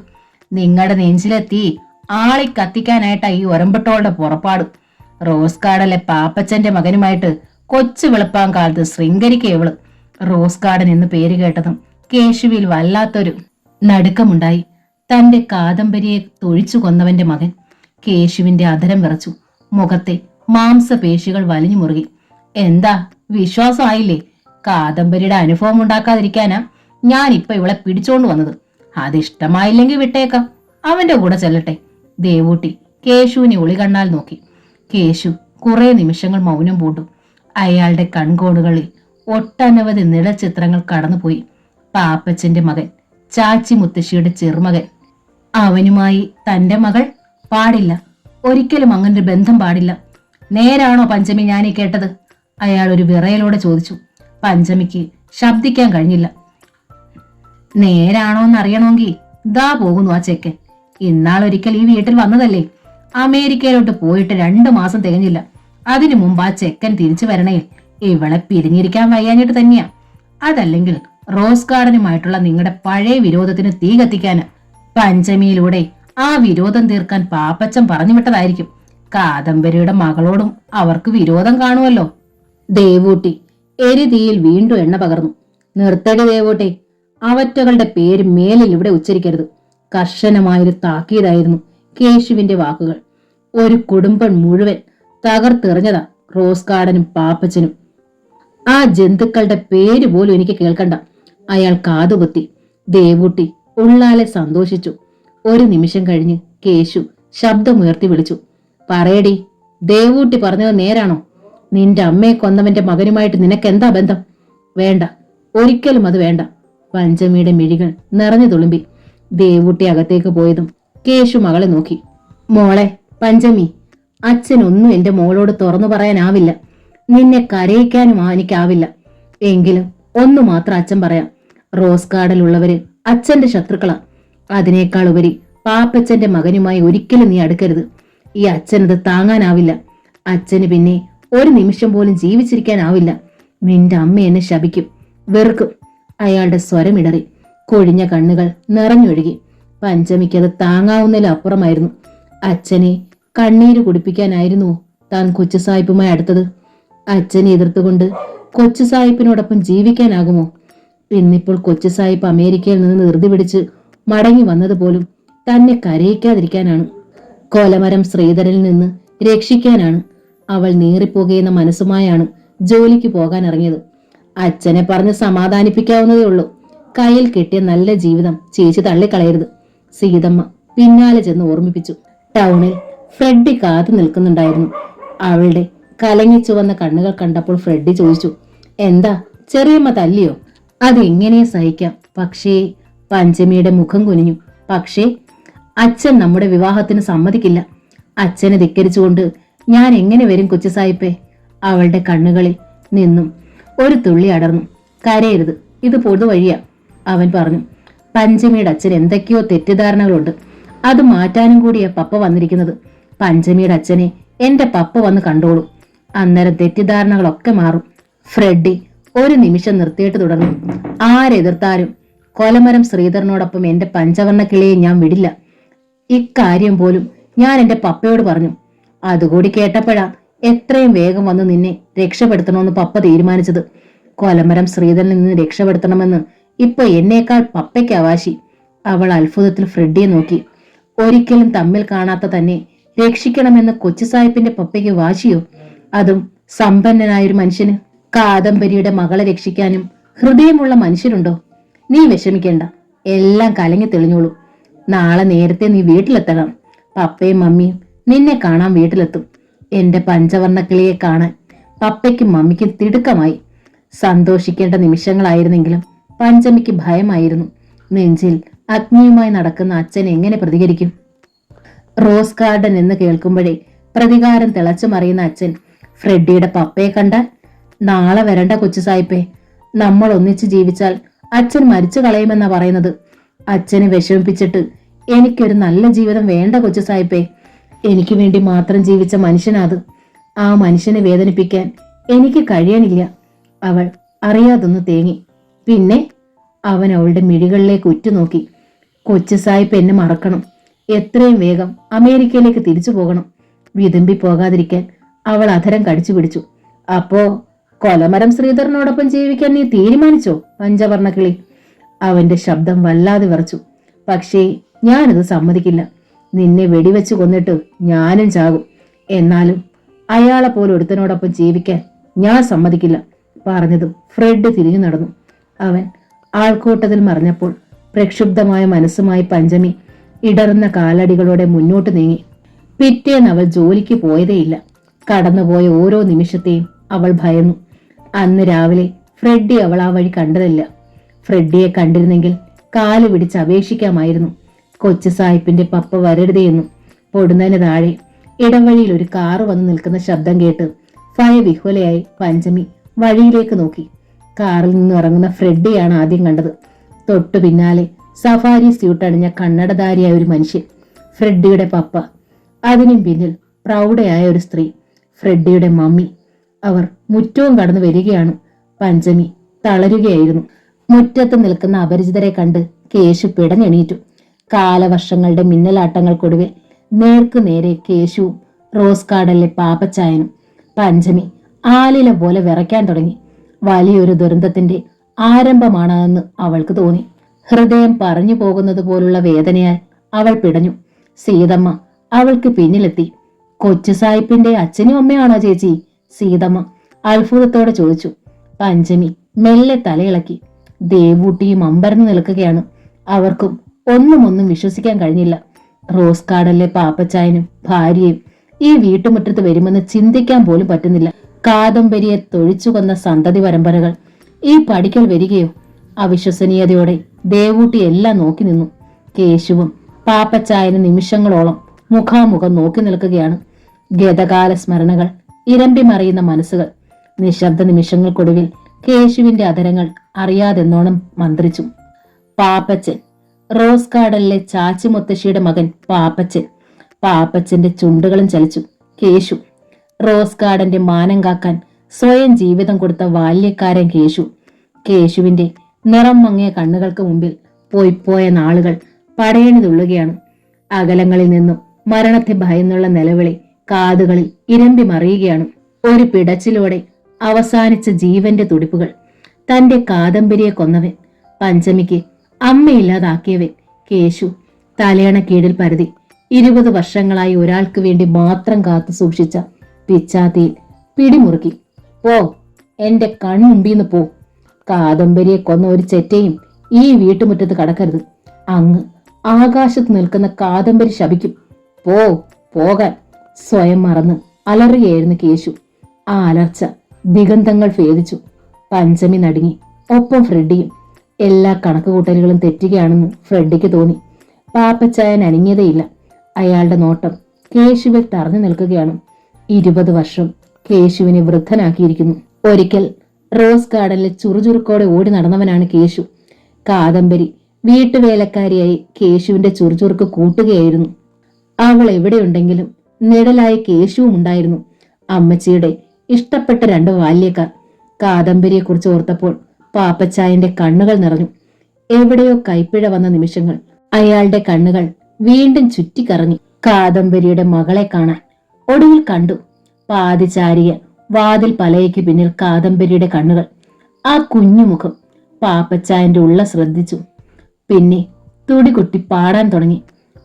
നിങ്ങളുടെ നെഞ്ചിലെ തീ ആളി കത്തിക്കാനായിട്ടാ ഈ ഒരമ്പട്ടോളുടെ പുറപ്പാട്. റോസ് ഗാർഡനിലെ പാപ്പച്ചന്റെ മകനുമായിട്ട് കൊച്ചു വെളുപ്പാൻ കാലത്ത് ശൃംഗരിക്കവള്. റോസ് ഗാർഡൻ എന്ന് പേര് കേട്ടതും കേശുവിൽ വല്ലാത്തൊരു നടുക്കമുണ്ടായി. തന്റെ കാദംബരിയെ തൊഴിച്ചു കൊന്നവന്റെ മകൻ കേശുവിന്റെ അധരം വിറച്ചു. മുഖത്തെ മാംസപേശികൾ വലിഞ്ഞു മുറുകി. എന്താ, വിശ്വാസമായില്ലേ? കാദംബരിയുടെ അനുഭവം ഉണ്ടാക്കാതിരിക്കാനാ ഞാൻ ഇപ്പൊ ഇവളെ പിടിച്ചോണ്ട് വന്നത്. അതിഷ്ടമായില്ലെങ്കിൽ വിട്ടേക്കാം, അവന്റെ കൂടെ ചെല്ലട്ടെ. ദേവൂട്ടി കേശുവിനെ ഒളികണ്ണാൽ നോക്കി. കേശു കുറെ നിമിഷങ്ങൾ മൗനം പൂണ്ടു. അയാളുടെ കൺകോണുകളിൽ ഒട്ടനവധി നിഴച്ചിത്രങ്ങൾ കടന്നുപോയി. പാപ്പച്ചന്റെ മകൻ, ചാച്ചി മുത്തശ്ശിയുടെ ചെറുമകൻ, അവനുമായി തന്റെ മകൾ. പാടില്ല, ഒരിക്കലും അങ്ങനൊരു ബന്ധം പാടില്ല. നേരാണോ പഞ്ചമി ഞാനീ കേട്ടത്? അയാൾ ഒരു വിറയലോടെ ചോദിച്ചു. പഞ്ചമിക്ക് ശബ്ദിക്കാൻ കഴിഞ്ഞില്ല. നേരാണോന്നറിയണമെങ്കിൽ ദാ പോകുന്നു ആ ചെക്കൻ. ഇന്നാളൊരിക്കൽ ഈ വീട്ടിൽ വന്നതല്ലേ? അമേരിക്കയിലോട്ട് പോയിട്ട് 2 മാസം തികഞ്ഞില്ല. അതിനു മുമ്പ് ആ ചെക്കൻ തിരിച്ചു വരണേൽ ഇവളെ പിരിഞ്ഞിരിക്കാൻ വയ്യാഞ്ഞിട്ട് തന്നെയാ. അതല്ലെങ്കിൽ റോസ് ഗാർഡനുമായിട്ടുള്ള നിങ്ങളുടെ പഴയ വിരോധത്തിന് തീ കത്തിക്കാന് പഞ്ചമിയിലൂടെ ആ വിരോധം തീർക്കാൻ പാപ്പച്ചൻ പറഞ്ഞു വിട്ടതായിരിക്കും. കാദംബരിയുടെ മകളോടും അവർക്ക് വിരോധം കാണുമല്ലോ. ദേവൂട്ടി എരിതീയിൽ വീണ്ടും എണ്ണ പകർന്നു. നിർത്തടി ദേവൂട്ടി, അവറ്റകളുടെ പേര് മേലിൽ ഇവിടെ ഉച്ചരിക്കരുത്. കർശനമായൊരു താക്കീതായിരുന്നു കേശുവിന്റെ വാക്കുകൾ. ഒരു കുടുംബം മുഴുവൻ തകർത്തെറിഞ്ഞതാ റോസ് ഗാർഡനും പാപ്പച്ചനും. ആ ജന്തുക്കളുടെ പേര് പോലും എനിക്ക് കേൾക്കണ്ട. അയാൾ കാതുകുത്തി. ദേവൂട്ടി ഉള്ളാലെ സന്തോഷിച്ചു. ഒരു നിമിഷം കഴിഞ്ഞ് കേശു ശബ്ദമുയർത്തി വിളിച്ചു. പറയടി, ദേവൂട്ടി പറഞ്ഞത് നേരാണോ? നിന്റെ അമ്മയെ കൊന്നവന്റെ മകനുമായിട്ട് നിനക്കെന്താ ബന്ധം? വേണ്ട, ഒരിക്കലും അത് വേണ്ട. പഞ്ചമിയുടെ മിഴികൾ നിറഞ്ഞു തുളുമ്പി. ദേവൂട്ടി അകത്തേക്ക് പോയതും കേശു മകളെ നോക്കി. മോളെ പഞ്ചമി, അച്ഛനൊന്നും എന്റെ മോളോട് തുറന്നു പറയാനാവില്ല. നിന്നെ കരയിക്കാനും എനിക്കാവില്ല. എങ്കിലും ഒന്നു മാത്രം അച്ഛൻ പറയാം. റോസ് ഗാർഡനിലുള്ളവര് അച്ഛന്റെ ശത്രുക്കളാ. അതിനേക്കാൾ ഉപരി പാപ്പച്ചന്റെ മകനുമായി ഒരിക്കലും നീ അടുക്കരുത്. ഈ അച്ഛനത് താങ്ങാനാവില്ല. അച്ഛന് പിന്നെ ഒരു നിമിഷം പോലും ജീവിച്ചിരിക്കാനാവില്ല. നിന്റെ അമ്മ എന്നെ ശപിക്കും, വെറുക്കും. അയാളുടെ സ്വരമിടറി. കൊഴിഞ്ഞ കണ്ണുകൾ നിറഞ്ഞൊഴുകി. പഞ്ചമിക്കത് താങ്ങാവുന്നതിലപ്പുറമായിരുന്നു. അച്ഛനെ കണ്ണീര് കുടിപ്പിക്കാനായിരുന്നു താൻ കൊച്ചു സാഹിബുമായി അടുത്തത്. അച്ഛനെ എതിർത്തുകൊണ്ട് കൊച്ചു സാഹിബിനോടൊപ്പം ജീവിക്കാനാകുമോ? ഇന്നിപ്പോൾ കൊച്ചു സാഹിബ് അമേരിക്കയിൽ നിന്ന് ധൃതി പിടിച്ച് മടങ്ങി വന്നതുപോലും തന്നെ കരയിക്കാതിരിക്കാനാണ്. കൊലമരം ശ്രീധരനിൽ നിന്ന് രക്ഷിക്കാനാണ്. അവൾ നീറിപ്പോകുന്ന മനസ്സുമായാണ് ജോലിക്ക് പോകാൻ ഇറങ്ങിയത്. അച്ഛനെ പറഞ്ഞ് സമാധാനിപ്പിക്കാവുന്നതേ ഉള്ളൂ. കയ്യിൽ കിട്ടിയ നല്ല ജീവിതം ചേച്ചി തള്ളിക്കളയരുത്. സീതമ്മ പിന്നാലെ ചെന്ന് ഓർമ്മിപ്പിച്ചു. ടൗണിൽ ഫ്രെഡി കാത്തു നിൽക്കുന്നുണ്ടായിരുന്നു. അവളുടെ കലങ്ങിച്ചു വന്ന കണ്ണുകൾ കണ്ടപ്പോൾ ഫ്രെഡി ചോദിച്ചു, എന്താ ചെറിയമ്മ തല്ലിയോ? അതെങ്ങനെ സഹിക്കാം, പക്ഷേ പഞ്ചമിയുടെ മുഖം കുനിഞ്ഞു. പക്ഷേ അച്ഛൻ നമ്മുടെ വിവാഹത്തിന് സമ്മതിക്കില്ല. അച്ഛനെ ധിക്കരിച്ചുകൊണ്ട് ഞാൻ എങ്ങനെ വരും കൊച്ചു സായിപ്പേ? അവളുടെ കണ്ണുകളിൽ നിന്നും ഒരു തുള്ളി അടർന്നു. കരയരുത്, ഇത് പൊതുവഴിയാ, അവൻ പറഞ്ഞു. പഞ്ചമിയുടെ അച്ഛൻ എന്തൊക്കെയോ തെറ്റിദ്ധാരണകളുണ്ട്. അത് മാറ്റാനും കൂടിയാ പപ്പ വന്നിരിക്കുന്നത്. പഞ്ചമിയുടെ അച്ഛനെ എന്റെ പപ്പ വന്ന് കണ്ടോളൂ. അന്നേരം തെറ്റിദ്ധാരണകളൊക്കെ മാറും. ഫ്രെഡി ഒരു നിമിഷം നിർത്തിയിട്ട് തുടർന്നു. ആരെതിർത്താലും കൊലമരം ശ്രീധരനോടൊപ്പം എന്റെ പഞ്ചവർണ്ണ കിളിയെ ഞാൻ വിടില്ല. ഇക്കാര്യം പോലും ഞാൻ എന്റെ പപ്പയോട് പറഞ്ഞു. അതുകൂടി കേട്ടപ്പോഴാ എത്രയും വേഗം വന്ന് നിന്നെ രക്ഷപ്പെടുത്തണമെന്ന് പപ്പ തീരുമാനിച്ചത്. കൊലമരം ശ്രീധരനിൽ നിന്ന് രക്ഷപ്പെടുത്തണമെന്ന് ഇപ്പൊ എന്നേക്കാൾ പപ്പയ്ക്ക് അവകാശി. അവൾ അത്ഭുതത്തിൽ ഫ്രെഡിയെ നോക്കി. ഒരിക്കലും തമ്മിൽ കാണാത്ത തന്നെ രക്ഷിക്കണമെന്ന് കൊച്ചു സാഹിബിന്റെ പപ്പയ്ക്ക് വാശിയോ? അതും സമ്പന്നനായൊരു മനുഷ്യന്. കാദംബരിയുടെ മകളെ രക്ഷിക്കാനും ഹൃദയമുള്ള മനുഷ്യരുണ്ടോ? നീ വിഷമിക്കേണ്ട, എല്ലാം കലങ്ങി തെളിഞ്ഞോളൂ. നാളെ നേരത്തെ നീ വീട്ടിലെത്തണം. പപ്പയും മമ്മിയും നിന്നെ കാണാൻ വീട്ടിലെത്തും. എന്റെ പഞ്ചവർണ്ണ കിളിയെ കാണാൻ പപ്പയ്ക്കും മമ്മിക്കും തിടുക്കമായി. സന്തോഷിക്കേണ്ട നിമിഷങ്ങളായിരുന്നെങ്കിലും പഞ്ചമിക്ക് ഭയമായിരുന്നു. നെഞ്ചിൽ അഗ്നിയുമായി നടക്കുന്ന അച്ഛൻ എങ്ങനെ പ്രതികരിക്കും? റോസ് ഗാർഡൻ എന്ന് കേൾക്കുമ്പോഴേ പ്രതികാരം തിളച്ചു മറിയുന്ന അച്ഛൻ ഫ്രെഡിയുടെ പപ്പയെ കണ്ടാൽ, നാളെ വരണ്ട കൊച്ചു സായിപ്പേ, നമ്മൾ ഒന്നിച്ച് ജീവിച്ചാൽ അച്ഛൻ മരിച്ചു കളയുമെന്നാ പറയുന്നത്. അച്ഛനെ വിഷമിപ്പിച്ചിട്ട് എനിക്കൊരു നല്ല ജീവിതം വേണ്ട കൊച്ചു സായിപ്പേ. എനിക്ക് വേണ്ടി മാത്രം ജീവിച്ച മനുഷ്യനാത്. ആ മനുഷ്യനെ വേദനിപ്പിക്കാൻ എനിക്ക് കഴിയണില്ല. അവൾ അറിയാതൊന്ന് തേങ്ങി. പിന്നെ അവൻ അവളുടെ മിഴികളിലേക്ക് ഉറ്റുനോക്കി. കൊച്ചു സായിപ്പ് എന്നെ മറക്കണം. എത്രയും വേഗം അമേരിക്കയിലേക്ക് തിരിച്ചു പോകണം. വിതുമ്പി പോകാതിരിക്കാൻ അവൾ അധരം കടിച്ചു പിടിച്ചു. അപ്പോ കൊലമരം ശ്രീധരനോടൊപ്പം ജീവിക്കാൻ നീ തീരുമാനിച്ചോ പഞ്ചവർണ്ണ കിളി? അവന്റെ ശബ്ദം വല്ലാതെ വിറച്ചു. പക്ഷേ ഞാനത് സമ്മതിക്കില്ല. നിന്നെ വെടിവെച്ച് കൊന്നിട്ട് ഞാനും ചാകും. എന്നാലും അയാളെ പോലെ ഒരുത്തനോടൊപ്പം ജീവിക്കാൻ ഞാൻ സമ്മതിക്കില്ല. പറഞ്ഞതും ഫ്രെഡ് തിരിഞ്ഞു നടന്നു. അവൻ ആൾക്കൂട്ടത്തിൽ മറിഞ്ഞപ്പോൾ പ്രക്ഷുബ്ധമായ മനസ്സുമായി പഞ്ചമി ഇടറുന്ന കാലടികളോടെ മുന്നോട്ട് നീങ്ങി. പിറ്റേന്ന് അവൾ ജോലിക്ക് പോയതേയില്ല. കടന്നുപോയ ഓരോ നിമിഷത്തെയും അവൾ ഭയന്നു. അന്ന് രാവിലെ ഫ്രെഡി അവൾ ആ വഴി കണ്ടതല്ല. ഫ്രെഡിയെ കണ്ടിരുന്നെങ്കിൽ കാല് പിടിച്ച് അപേക്ഷിക്കാമായിരുന്നു. കൊച്ചു സാഹിബിന്റെ പപ്പ വരരുതേയെന്നു. പൊടുന്നതിന് താഴെ ഇടവഴിയിൽ ഒരു കാറ് വന്ന് നിൽക്കുന്ന ശബ്ദം കേട്ട് ഭയവിഹ്വലയായി പഞ്ചമി വഴിയിലേക്ക് നോക്കി. കാറിൽ നിന്ന് ഇറങ്ങുന്ന ഫ്രെഡിയാണ് ആദ്യം കണ്ടത്. തൊട്ടു പിന്നാലെ സഫാരി സ്യൂട്ട് അണിഞ്ഞ കണ്ണടധാരിയായ ഒരു മനുഷ്യൻ, ഫ്രെഡിയുടെ പപ്പ. അതിനും പിന്നിൽ പ്രൗഢയായ ഒരു സ്ത്രീ, ഫ്രെഡിയുടെ മമ്മി. അവർ മുറ്റവും കടന്നു വരികയാണ്. പഞ്ചമി തളരുകയായിരുന്നു. മുറ്റത്ത് നിൽക്കുന്ന അപരിചിതരെ കണ്ട് കേശു പിടഞ്ഞെണീറ്റു. കാലവർഷങ്ങളുടെ മിന്നലാട്ടങ്ങൾക്കൊടുവിൽ നേർക്കുനേരെ കേശുവും റോസ് ഗാർഡനിലെ പാപ്പച്ചായനും. പഞ്ചമി ആലില പോലെ വിറയ്ക്കാൻ തുടങ്ങി. വലിയൊരു ദുരന്തത്തിന്റെ ആരംഭമാണെന്ന് അവൾക്ക് തോന്നി. ഹൃദയം പറഞ്ഞു പോകുന്നത് പോലുള്ള വേദനയാൽ അവൾ പിടഞ്ഞു. സീതമ്മ അവൾക്ക് പിന്നിലെത്തി. കൊച്ചു സാഹിബിന്റെ അച്ഛനും അമ്മയാണോ ചേച്ചി? സീതമ്മ അത്ഭുതത്തോടെ ചോദിച്ചു. പഞ്ചമി മെല്ലെ തലയിളക്കി. ദേവൂട്ടിയും അമ്പരന്ന് നിൽക്കുകയാണ്. അവർക്കും ഒന്നും വിശ്വസിക്കാൻ കഴിഞ്ഞില്ല. റോസ് ഗാർഡനിലെ പാപ്പച്ചായനും ഭാര്യയും ഈ വീട്ടുമുറ്റത്ത് വരുമെന്ന് ചിന്തിക്കാൻ പോലും പറ്റുന്നില്ല. കാദംബരിയെ തൊഴിച്ചു കൊന്ന സന്തതി പരമ്പരകൾ ഈ പടിക്കൽ വരികയോ? അവിശ്വസനീയതയോടെ ദേവൂട്ടി എല്ലാം നോക്കി നിന്നു. കേശുവും പാപ്പച്ചായനും നിമിഷങ്ങളോളം മുഖാമുഖം നോക്കി നിൽക്കുകയാണ്. ഗതകാല സ്മരണകൾ ഇരമ്പി മറിയുന്ന മനസ്സുകൾ. നിശബ്ദ നിമിഷങ്ങൾക്കൊടുവിൽ കേശുവിന്റെ അധരങ്ങൾ അറിയാതെന്നോണം മന്ത്രിച്ചു. പാപ്പച്ചൻ. റോസ് ഗാർഡനിലെ ചാച്ചി മുത്തശ്ശിയുടെ മകൻ പാപ്പച്ചൻ. പാപ്പച്ചന്റെ ചുണ്ടുകളും ചലിച്ചു. കേശു. റോസ് ഗാർഡന്റെ മാനം കാക്കാൻ സ്വയം ജീവിതം കൊടുത്ത ബാല്യക്കാരൻ കേശു. കേശുവിന്റെ നിറം മങ്ങിയ കണ്ണുകൾക്ക് മുമ്പിൽ പോയ നാളുകൾ പടയണി തുള്ളുകയാണ്. അകലങ്ങളിൽ നിന്നും മരണത്തെ ഭയന്നുള്ള നിലവിളി കാതുകളിൽ ഇരമ്പി മറിയുകയാണ്. ഒരു പിടച്ചിലോടെ അവസാനിച്ച ജീവന്റെ തുടിപ്പുകൾ. തന്റെ കാദംബരിയെ കൊന്നവൻ, പഞ്ചമിക്ക് അമ്മയില്ലാതാക്കിയവൻ കേശു. തലയണ കീഴിൽ പരതി 20 വർഷങ്ങളായി ഒരാൾക്ക് വേണ്ടി മാത്രം കാത്തു സൂക്ഷിച്ച പിച്ചാത്തിയിൽ പിടിമുറുക്കി. പോ, എന്റെ കൺമുമ്പീന്ന് പോ. കാദംബരിയെ കൊന്ന ഒരു ചെറ്റയും ഈ വീട്ടുമുറ്റത്ത് കടക്കരുത്. അങ്ങ് ആകാശത്ത് നിൽക്കുന്ന കാദംബരി ശപിക്കും. പോകാൻ. സ്വയം മറന്ന് അലറുകയായിരുന്നു കേശു. ആ അലർച്ച ദിഗന്ധങ്ങൾ ഭേദിച്ചു. പഞ്ചമി നടുങ്ങി. ഒപ്പം ഫ്രെഡിയും. എല്ലാ കണക്കുകൂട്ടലുകളും തെറ്റുകയാണെന്ന് ഫ്രെഡിക്ക് തോന്നി. പാപ്പച്ചായൻ അനങ്ങിയതേയില്ല. അയാളുടെ നോട്ടം കേശുവിൽ തറഞ്ഞു നിൽക്കുകയാണ്. 20 വർഷം കേശുവിനെ വൃദ്ധനാക്കിയിരിക്കുന്നു. ഒരിക്കൽ റോസ് ഗാർഡനിൽ ചുറുചുറുക്കോടെ ഓടി നടന്നവനാണ് കേശു. കാദംബരി വീട്ടുവേലക്കാരിയായി കേശുവിന്റെ ചുറുചുറുക്ക് കൂട്ടുകയായിരുന്നു. അവൾ എവിടെയുണ്ടെങ്കിലും നിഴലായി കേശുവും ഉണ്ടായിരുന്നു. അമ്മച്ചിയുടെ ഇഷ്ടപ്പെട്ട 2 ബാല്യക്കാർ. കാദംബരിയെക്കുറിച്ച് ഓർത്തപ്പോൾ പാപ്പച്ചായന്റെ കണ്ണുകൾ നിറഞ്ഞു. എവിടെയോ കൈപ്പിഴ വന്ന നിമിഷങ്ങൾ. അയാളുടെ കണ്ണുകൾ വീണ്ടും ചുറ്റിക്കറങ്ങി കാദംബരിയുടെ മകളെ കാണാൻ. ഒടുവിൽ കണ്ടു. പാതിചാരിയ വാതിൽ പലയ്ക്ക് പിന്നിൽ കാദംബരിയുടെ കണ്ണുകൾ. ആ കുഞ്ഞുമുഖം. പാപ്പച്ചായന്റെ ഉള്ള ശ്രദ്ധിച്ചു. പിന്നെ തുടികൊട്ടി പാടാൻ തുടങ്ങി.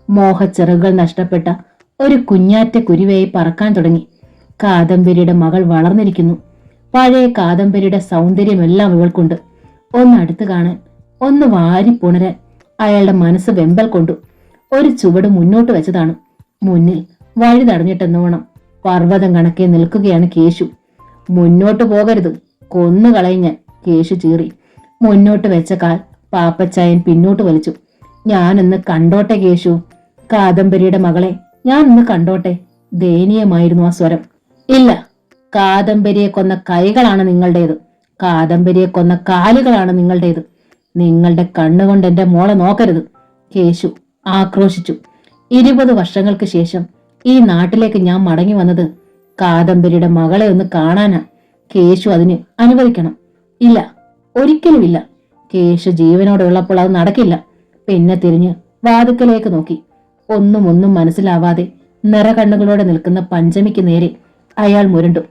മോഹച്ചിറകുകൾ നഷ്ടപ്പെട്ട ഒരു കുഞ്ഞാറ്റ കുരുവയായി പറക്കാൻ തുടങ്ങി. കാദംബരിയുടെ മകൾ വളർന്നിരിക്കുന്നു. പഴയ കാദംബരിയുടെ സൗന്ദര്യമെല്ലാം ഇവൾക്കുണ്ട്. ഒന്ന് അടുത്ത് കാണാൻ, ഒന്ന് വാരിപ്പുണരാൻ അയാളുടെ മനസ്സ് വെമ്പൽ കൊണ്ടു. ഒരു ചുവട് മുന്നോട്ട് വെച്ചതാണ്. മുന്നിൽ വഴി തടഞ്ഞിട്ടെന്നോണം പർവ്വതം കണക്കെ നിൽക്കുകയാണ് കേശു. മുന്നോട്ട് പോകരുത്, കൊന്നുകളയും ഞാൻ. കേശു ചീറി. മുന്നോട്ട് വെച്ച കാൽ പാപ്പച്ചായൻ പിന്നോട്ട് വലിച്ചു. ഞാനൊന്ന് കണ്ടോട്ടെ കേശു, കാദംബരിയുടെ മകളെ ഞാനൊന്ന് കണ്ടോട്ടെ. ദയനീയമായിരുന്നു ആ സ്വരം. ഇല്ല, കാദംബരിയെ കൊന്ന കൈകളാണ് നിങ്ങളുടേത്. കാദംബരിയെ കൊന്ന കാലുകളാണ് നിങ്ങളുടേത്. നിങ്ങളുടെ കണ്ണുകൊണ്ട് എന്റെ മോളെ നോക്കരുത്. കേശു ആക്രോശിച്ചു. 20 വർഷങ്ങൾക്ക് ശേഷം ഈ നാട്ടിലേക്ക് ഞാൻ മടങ്ങി വന്നത് കാദംബരിയുടെ മകളെ ഒന്ന് കാണാനാ. കേശു അതിന് അനുവദിക്കണം. ഇല്ല, ഒരിക്കലുമില്ല. കേശു ജീവനോടുള്ളപ്പോൾ അത് നടക്കില്ല. പിന്നെ തിരിഞ്ഞ് വാതുക്കലേക്ക് നോക്കി. ഒന്നും മനസ്സിലാവാതെ നിറകണ്ണുകളോടെ നിൽക്കുന്ന പഞ്ചമിക്ക് നേരെ അയാൾ മുരണ്ടു.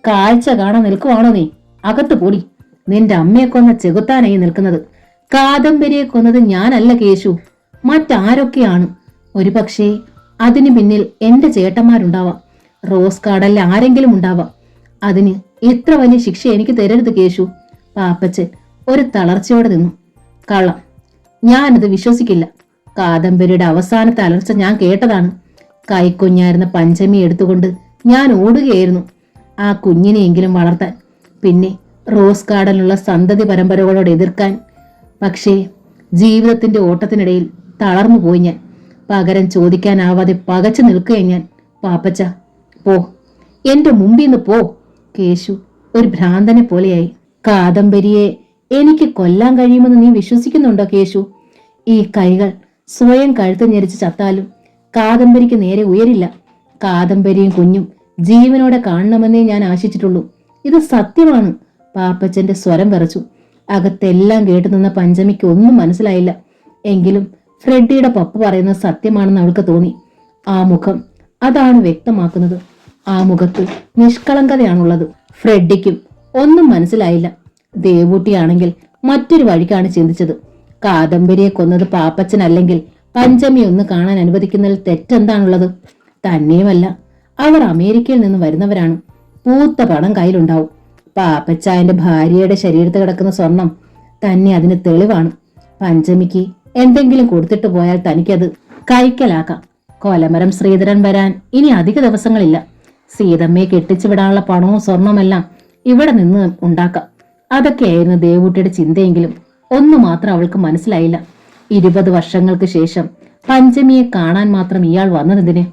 കാഴ്ച കാണാൻ നിൽക്കുവാണോ നീ? അകത്ത് കൂടി. നിന്റെ അമ്മയെ കൊന്ന ചെകുത്താനായി നിൽക്കുന്നത്. കാദംബരിയെ കൊന്നത് ഞാനല്ല കേശു, മറ്റാരൊക്കെയാണ്. ഒരുപക്ഷേ അതിന് പിന്നിൽ എന്റെ ചേട്ടന്മാരുണ്ടാവാം, റോസ് ഗാർഡനിൽ ആരെങ്കിലും ഉണ്ടാവാം. അതിന് ഇത്ര വലിയ ശിക്ഷ എനിക്ക് തരരുത് കേശു. പാപ്പച്ചൻ ഒരു തളർച്ചയോടെ നിന്നു. കള്ളം, ഞാനത് വിശ്വസിക്കില്ല. കാദംബരിയുടെ അവസാനത്തെ അലർച്ച ഞാൻ കേട്ടതാണ്. കൈക്കുഞ്ഞായിരുന്ന പഞ്ചമി എടുത്തുകൊണ്ട് ഞാൻ ഓടുകയായിരുന്നു, ആ കുഞ്ഞിനെയെങ്കിലും വളർത്താൻ, പിന്നെ റോസ് ഗാർഡനിലുള്ള സന്തതി പരമ്പരകളോട് എതിർക്കാൻ. പക്ഷേ ജീവിതത്തിന്റെ ഓട്ടത്തിനിടയിൽ തളർന്നു പോയി ഞാൻ. പകരം ചോദിക്കാനാവാതെ പകച്ചു നിൽക്കുകയും ഞാൻ. പാപ്പച്ച പോ, എന്റെ മുമ്പിൽ നിന്ന് പോ. കേശു ഒരു ഭ്രാന്തനെ പോലെയായി. കാദംബരിയെ എനിക്ക് കൊല്ലാൻ കഴിയുമെന്ന് നീ വിശ്വസിക്കുന്നുണ്ടോ കേശു? ഈ കൈകൾ സ്വയം കഴുത്ത് ഞെരിച്ച് ചത്താലും കാദംബരിക്ക് നേരെ ഉയരില്ല. കാദംബരിയും കുഞ്ഞും ജീവനോടെ കാണണമെന്നേ ഞാൻ ആശിച്ചിട്ടുള്ളൂ. ഇത് സത്യമാണ്. പാപ്പച്ചന്റെ സ്വരം വിറച്ചു. അകത്തെല്ലാം കേട്ടു നിന്ന പഞ്ചമിക്ക് ഒന്നും മനസ്സിലായില്ല. എങ്കിലും ഫ്രെഡിയുടെ പപ്പ പറയുന്നത് സത്യമാണെന്ന് അവൾക്ക് തോന്നി. ആ മുഖം അതാണ് വ്യക്തമാക്കുന്നത്. ആ മുഖത്ത് നിഷ്കളങ്കതയാണുള്ളത്. ഫ്രെഡിക്കും ഒന്നും മനസ്സിലായില്ല. ദേവൂട്ടിയാണെങ്കിൽ മറ്റൊരു വഴിക്കാണ് ചിന്തിച്ചത്. കാദംബരിയെ കൊന്നത് പാപ്പച്ചനല്ലെങ്കിൽ പഞ്ചമി ഒന്ന് കാണാൻ അനുവദിക്കുന്നതിൽ തെറ്റെന്താണുള്ളത്? തന്നെയുമല്ല, അവർ അമേരിക്കയിൽ നിന്ന് വരുന്നവരാണ്. പൂത്ത പണം കയ്യിലുണ്ടാവും. പാപ്പച്ചായന്റെ ഭാര്യയുടെ ശരീരത്ത് കിടക്കുന്ന സ്വർണം തന്നെ അതിന് തെളിവാണ്. പഞ്ചമിക്ക് എന്തെങ്കിലും കൊടുത്തിട്ട് പോയാൽ തനിക്കത് കൈക്കലാക്കാം. കൊലമരം ശ്രീധരൻ വരാൻ ഇനി അധിക ദിവസങ്ങളില്ല. സീതമ്മയെ കെട്ടിച്ചു വിടാനുള്ള പണവും സ്വർണമെല്ലാം ഇവിടെ നിന്ന് ഉണ്ടാക്കാം. അതൊക്കെയായിരുന്നു ദേവൂട്ടിയുടെ ചിന്തയെങ്കിലും ഒന്നു മാത്രം അവൾക്ക് മനസ്സിലായില്ല. 20 വർഷങ്ങൾക്ക് ശേഷം പഞ്ചമിയെ കാണാൻ മാത്രം ഇയാൾ വന്നതെന്തിന്?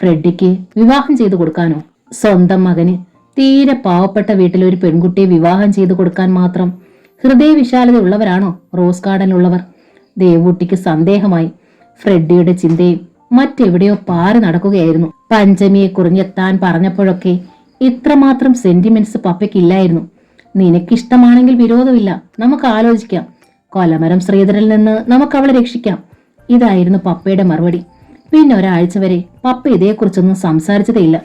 ഫ്രെഡിക്ക് വിവാഹം ചെയ്തു കൊടുക്കാനോ? സ്വന്തം മകന് തീരെ പാവപ്പെട്ട വീട്ടിലെ ഒരു പെൺകുട്ടിയെ വിവാഹം ചെയ്തു കൊടുക്കാൻ മാത്രം ഹൃദയവിശാലത ഉള്ളവരാണോ റോസ് ഗാർഡനിലുള്ളവർ? ദേവൂട്ടിക്ക് സന്ദേഹമായി. ഫ്രെഡിയുടെ ചിന്തയും മറ്റെവിടെയോ പാറി നടക്കുകയായിരുന്നു. പഞ്ചമിയെ കുറിഞ്ഞ് താൻ പറഞ്ഞപ്പോഴൊക്കെ ഇത്രമാത്രം സെന്റിമെന്റ്സ് പപ്പയ്ക്കില്ലായിരുന്നു. നിനക്കിഷ്ടമാണെങ്കിൽ വിരോധമില്ല, നമുക്ക് ആലോചിക്കാം. കൊലമരം ശ്രീധരനിൽ നിന്ന് നമുക്ക് അവളെ രക്ഷിക്കാം. ഇതായിരുന്നു പപ്പയുടെ മറുപടി. പിന്നെ ഒരാഴ്ച വരെ പപ്പ ഇതേക്കുറിച്ചൊന്നും സംസാരിച്ചതേയില്ല.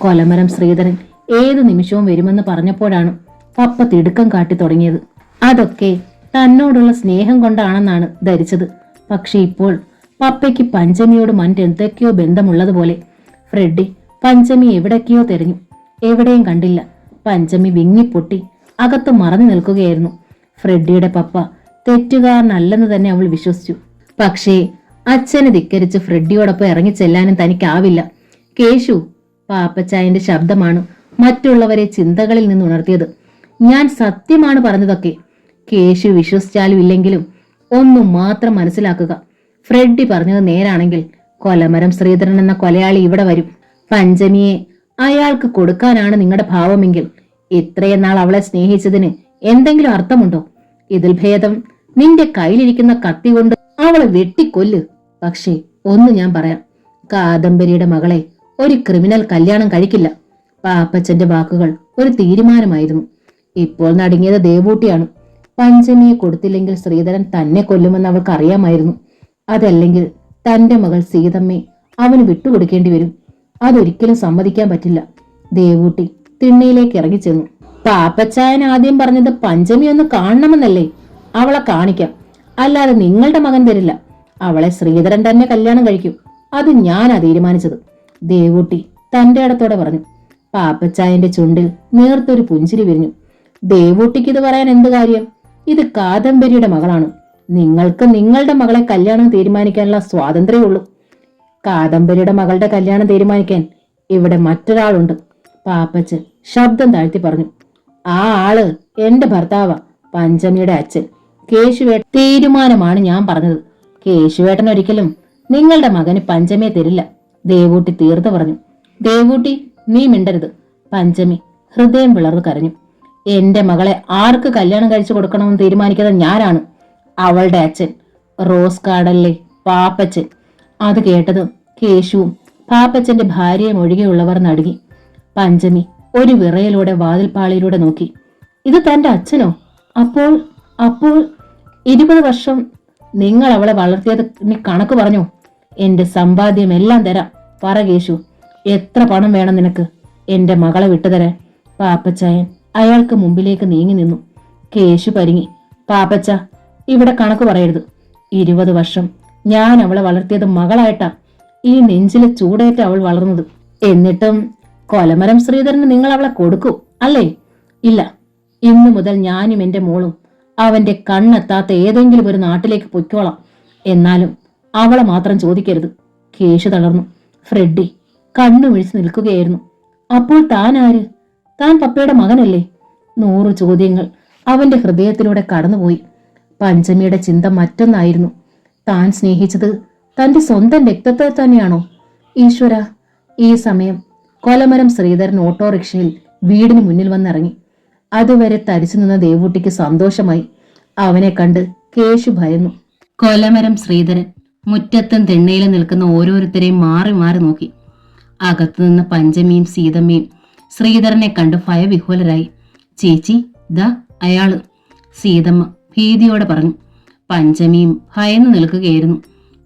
കൊലമരം ശ്രീധരൻ ഏതു നിമിഷവും വരുമെന്ന് പറഞ്ഞപ്പോഴാണ് പപ്പ തിടുക്കം കാട്ടി തുടങ്ങിയത്. അതൊക്കെ തന്നോടുള്ള സ്നേഹം കൊണ്ടാണെന്നാണ് ധരിച്ചത്. പക്ഷെ ഇപ്പോൾ പപ്പയ്ക്ക് പഞ്ചമിയോട് മറ്റെന്തൊക്കെയോ ബന്ധമുള്ളതുപോലെ. ഫ്രെഡി പഞ്ചമി എവിടേക്കെയോ തെരഞ്ഞു, എവിടെയും കണ്ടില്ല. പഞ്ചമി വിങ്ങിപ്പൊട്ടി അകത്ത് മറഞ്ഞു നിൽക്കുകയായിരുന്നു. ഫ്രെഡിയുടെ പപ്പ തെറ്റുകാരനല്ലെന്ന് തന്നെ അവൾ വിശ്വസിച്ചു. പക്ഷേ അച്ഛനെ ധിക്കരിച്ച് ഫ്രെഡിയോടൊപ്പം ഇറങ്ങിച്ചെല്ലാനും തനിക്കാവില്ല. കേശു, പാപ്പച്ചായന്റെ ശബ്ദമാണ് മറ്റുള്ളവരെ ചിന്തകളിൽ നിന്ന് ഉണർത്തിയത്. ഞാൻ സത്യമാണ് പറഞ്ഞതൊക്കെ. കേശു വിശ്വസിച്ചാലും ഇല്ലെങ്കിലും ഒന്നും മാത്രം മനസ്സിലാക്കുക, ഫ്രെഡി പറഞ്ഞത് നേരാണെങ്കിൽ കൊലമരം ശ്രീധരൻ എന്ന കൊലയാളി ഇവിടെ വരും. പഞ്ചമിയെ അയാൾക്ക് കൊടുക്കാനാണ് നിങ്ങളുടെ ഭാവമെങ്കിൽ ഇത്രയും നാൾ അവളെ സ്നേഹിച്ചതിന് എന്തെങ്കിലും അർത്ഥമുണ്ടോ? ഇതിൽ ഭേദം നിന്റെ കയ്യിലിരിക്കുന്ന കത്തി കൊണ്ട് അവളെ വെട്ടിക്കൊല്ല്. പക്ഷേ ഒന്ന് ഞാൻ പറയാം, കാദംബരിയുടെ മകളെ ഒരു ക്രിമിനൽ കല്യാണം കഴിക്കില്ല. പാപ്പച്ചന്റെ വാക്കുകൾ ഒരു തീരുമാനമായിരുന്നു. ഇപ്പോൾ നടുങ്ങിയത് ദേവൂട്ടിയാണ്. പഞ്ചമിയെ കൊടുത്തില്ലെങ്കിൽ ശ്രീധരൻ തന്നെ കൊല്ലുമെന്ന് അവൾക്ക് അറിയാമായിരുന്നു. അതല്ലെങ്കിൽ തന്റെ മകൾ സീതമ്മയെ അവന് വിട്ടുകൊടുക്കേണ്ടി വരും. അതൊരിക്കലും സമ്മതിക്കാൻ പറ്റില്ല. ദേവൂട്ടി തിണ്ണയിലേക്ക് ഇറങ്ങിച്ചെന്നു. പാപ്പച്ചായൻ ആദ്യം പറഞ്ഞത് പഞ്ചമി ഒന്ന് കാണണമെന്നല്ലേ? അവളെ കാണിക്കാം, അല്ലാതെ നിങ്ങളുടെ മകൻ തരില്ല. അവളെ ശ്രീധരൻ തന്നെ കല്യാണം കഴിക്കും. അത് ഞാനാ തീരുമാനിച്ചത്. ദേവൂട്ടി തന്റെ ഇടത്തോടെ പറഞ്ഞു. പാപ്പച്ചായന്റെ ചുണ്ടിൽ നേർത്തൊരു പുഞ്ചിരി വിരിഞ്ഞു. ദേവൂട്ടിക്ക് ഇത് പറയാൻ എന്ത് കാര്യം? ഇത് കാദംബരിയുടെ മകളാണ്. നിങ്ങൾക്ക് നിങ്ങളുടെ മകളെ കല്യാണം തീരുമാനിക്കാനുള്ള സ്വാതന്ത്ര്യമുള്ളൂ. കാദംബരിയുടെ മകളുടെ കല്യാണം തീരുമാനിക്കാൻ ഇവിടെ മറ്റൊരാളുണ്ട്. പാപ്പച്ചൻ ശബ്ദം താഴ്ത്തി പറഞ്ഞു. ആ ആള് എന്റെ ഭർത്താവാ, പഞ്ചമിയുടെ അച്ഛൻ കേശുവേട്ടൻ. തീരുമാനമാണ് ഞാൻ പറഞ്ഞത്. കേശുവേട്ടൻ ഒരിക്കലും നിങ്ങളുടെ മകന് പഞ്ചമിയെ തരില്ല. ദേവൂട്ടി തീർത്ത് പറഞ്ഞു. ദേവൂട്ടി, നീ മിണ്ടരുത്. പഞ്ചമി ഹൃദയം പിളർന്നു കരഞ്ഞു. എന്റെ മകളെ ആർക്ക് കല്യാണം കഴിച്ചു കൊടുക്കണമെന്ന് തീരുമാനിക്കുന്നത് ഞാനാണ്, അവളുടെ അച്ഛൻ, റോസ് ഗാർഡനിലെ പാപ്പച്ചൻ. അത് കേട്ടത് കേശുവും പാപ്പച്ചന്റെ ഭാര്യയും ഒഴികെയുള്ളവർ നടുങ്ങി. പഞ്ചമി ഒരു വിറയലോടെ വാതിൽപ്പാളിയിലൂടെ നോക്കി. ഇത് തന്റെ അച്ഛനോ? അപ്പോൾ അപ്പോൾ 20 വർഷം നിങ്ങൾ അവളെ വളർത്തിയത് കണക്ക് പറഞ്ഞോ? എന്റെ സമ്പാദ്യം എല്ലാം തരാം. പറ കേശു, എത്ര പണം വേണം നിനക്ക് എന്റെ മകളെ വിട്ടുതരാൻ? പാപ്പച്ചായൻ അയാൾക്ക് മുമ്പിലേക്ക് നീങ്ങി നിന്നു. കേശു പരിങ്ങി. പാപ്പച്ച, ഇവിടെ കണക്ക് പറയരുത്. 20 വർഷം ഞാൻ അവളെ വളർത്തിയത് മകളായിട്ടാ. ഈ നെഞ്ചിലെ ചൂടേറ്റ അവൾ വളർന്നത്. എന്നിട്ടും കൊലമരം ശ്രീധരന് നിങ്ങൾ അവളെ കൊടുക്കൂ അല്ലേ? ഇല്ല, ഇന്നു മുതൽ ഞാനും എന്റെ മോളും അവന്റെ കണ്ണെത്താത്ത ഏതെങ്കിലും ഒരു നാട്ടിലേക്ക് പൊയ്ക്കോളാം. എന്നാലും അവളെ മാത്രം ചോദിക്കരുത്. കേശു തളർന്നു. ഫ്രെഡി കണ്ണു വിഴിച്ചു നിൽക്കുകയായിരുന്നു. അപ്പോൾ താൻ ആര്? താൻ പപ്പയുടെ മകനല്ലേ? 100 ചോദ്യങ്ങൾ അവന്റെ ഹൃദയത്തിലൂടെ കടന്നുപോയി. പഞ്ചമിയുടെ ചിന്ത മറ്റൊന്നായിരുന്നു. താൻ സ്നേഹിച്ചത് തന്റെ സ്വന്തം രക്തത്തെ തന്നെയാണോ? ഈശ്വര! ഈ സമയം കൊലമരം ശ്രീധരൻ ഓട്ടോറിക്ഷയിൽ വീടിന് മുന്നിൽ വന്നിറങ്ങി. അതുവരെ തരിച്ചു നിന്ന ദേവൂട്ടിക്ക് സന്തോഷമായി. അവനെ കണ്ട് കേശു ഭയന്നു. കൊലമരം ശ്രീധരൻ മുറ്റത്തും തിണ്ണയിലും നിൽക്കുന്ന ഓരോരുത്തരെയും മാറി മാറി നോക്കി. അകത്തുനിന്ന് പഞ്ചമിയും സീതമ്മയും ശ്രീധരനെ കണ്ട് ഭയവിഹ്വലരായി. ചേച്ചി, ദാ അയാള്, സീതമ്മ ഭീതിയോടെ പറഞ്ഞു. പഞ്ചമിയും ഭയന്നു നിൽക്കുകയായിരുന്നു.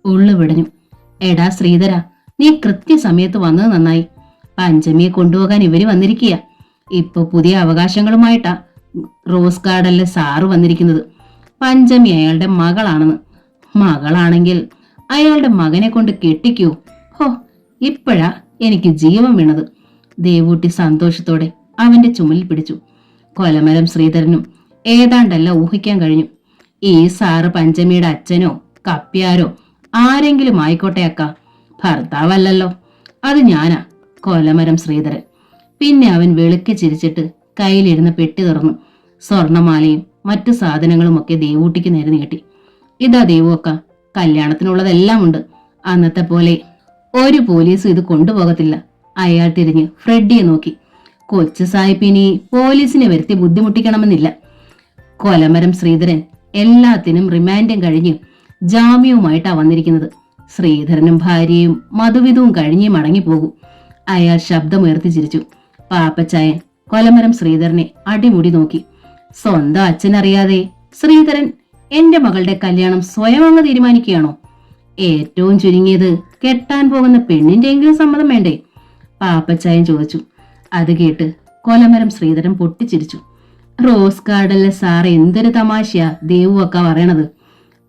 ഉള്ളു വിടഞ്ഞു. എടാ ശ്രീധര, നീ കൃത്യസമയത്ത് വന്നത് നന്നായി. പഞ്ചമിയെ കൊണ്ടുപോകാൻ ഇവര് വന്നിരിക്കുക. ഇപ്പൊ പുതിയ അവകാശങ്ങളുമായിട്ടാ റോസ് ഗാർഡനിലെ സാറ് വന്നിരിക്കുന്നത്. പഞ്ചമി അയാളുടെ മകളാണെന്ന്. മകളാണെങ്കിൽ അയാളുടെ മകനെ കൊണ്ട് കെട്ടിക്കൂ. ഹോ, ഇപ്പോഴാ എനിക്ക് ജീവൻ വീണത്. ദേവൂട്ടി സന്തോഷത്തോടെ അവന്റെ ചുമലിൽ പിടിച്ചു. കൊലമരം ശ്രീധരനും ഏതാണ്ടല്ല ഊഹിക്കാൻ കഴിഞ്ഞു. ഈ സാറ് പഞ്ചമിയുടെ അച്ഛനോ കപ്പ്യാരോ ആരെങ്കിലും ആയിക്കോട്ടെ അക്ക, ഭർത്താവല്ലല്ലോ. അത് ഞാനാ, കൊലമരം ശ്രീധരൻ. പിന്നെ അവൻ വെളുക്കി ചിരിച്ചിട്ട് കയ്യിലിരുന്ന പെട്ടി തുറന്നു സ്വർണമാലയും മറ്റു സാധനങ്ങളുമൊക്കെ ദേവൂട്ടിക്ക് നേരെ നീട്ടി. ഇതാ ദേവുവക്ക, കല്യാണത്തിനുള്ളതെല്ലാം ഉണ്ട്. അന്നത്തെ പോലെ ഒരു പോലീസും ഇത് കൊണ്ടുപോകത്തില്ല. അയാൾ തിരിഞ്ഞ് ഫ്രെഡിയെ നോക്കി. കൊച്ചു സാഹിബിനി പോലീസിനെ വരുത്തി ബുദ്ധിമുട്ടിക്കണമെന്നില്ല. കൊലമരം ശ്രീധരൻ എല്ലാത്തിനും റിമാൻഡും കഴിഞ്ഞ് ജാമ്യവുമായിട്ടാ വന്നിരിക്കുന്നത്. ശ്രീധരനും ഭാര്യയും മധുവിധവും കഴിഞ്ഞേ മടങ്ങിപ്പോകൂ. അയാൾ ശബ്ദമുയർത്തി ചിരിച്ചു. പാപ്പച്ചായൻ കൊലമരം ശ്രീധരനെ അടിമുടി നോക്കി. സ്വന്തം അച്ഛനറിയാതെ ശ്രീധരൻ എന്റെ മകളുടെ കല്യാണം സ്വയം അങ്ങ് തീരുമാനിക്കുകയാണോ? ഏറ്റവും ചുരുങ്ങിയത് കെട്ടാൻ പോകുന്ന പെണ്ണിന്റെ എങ്കിലും സമ്മതം വേണ്ടേ? പാപ്പച്ചായൻ ചോദിച്ചു. അത് കേട്ട് കൊലമരം ശ്രീധരൻ പൊട്ടിച്ചിരിച്ചു. റോസ് ഗാർഡനിലെ സാറ് എന്തൊരു തമാശയാ ദേവുവക്ക പറയണത്.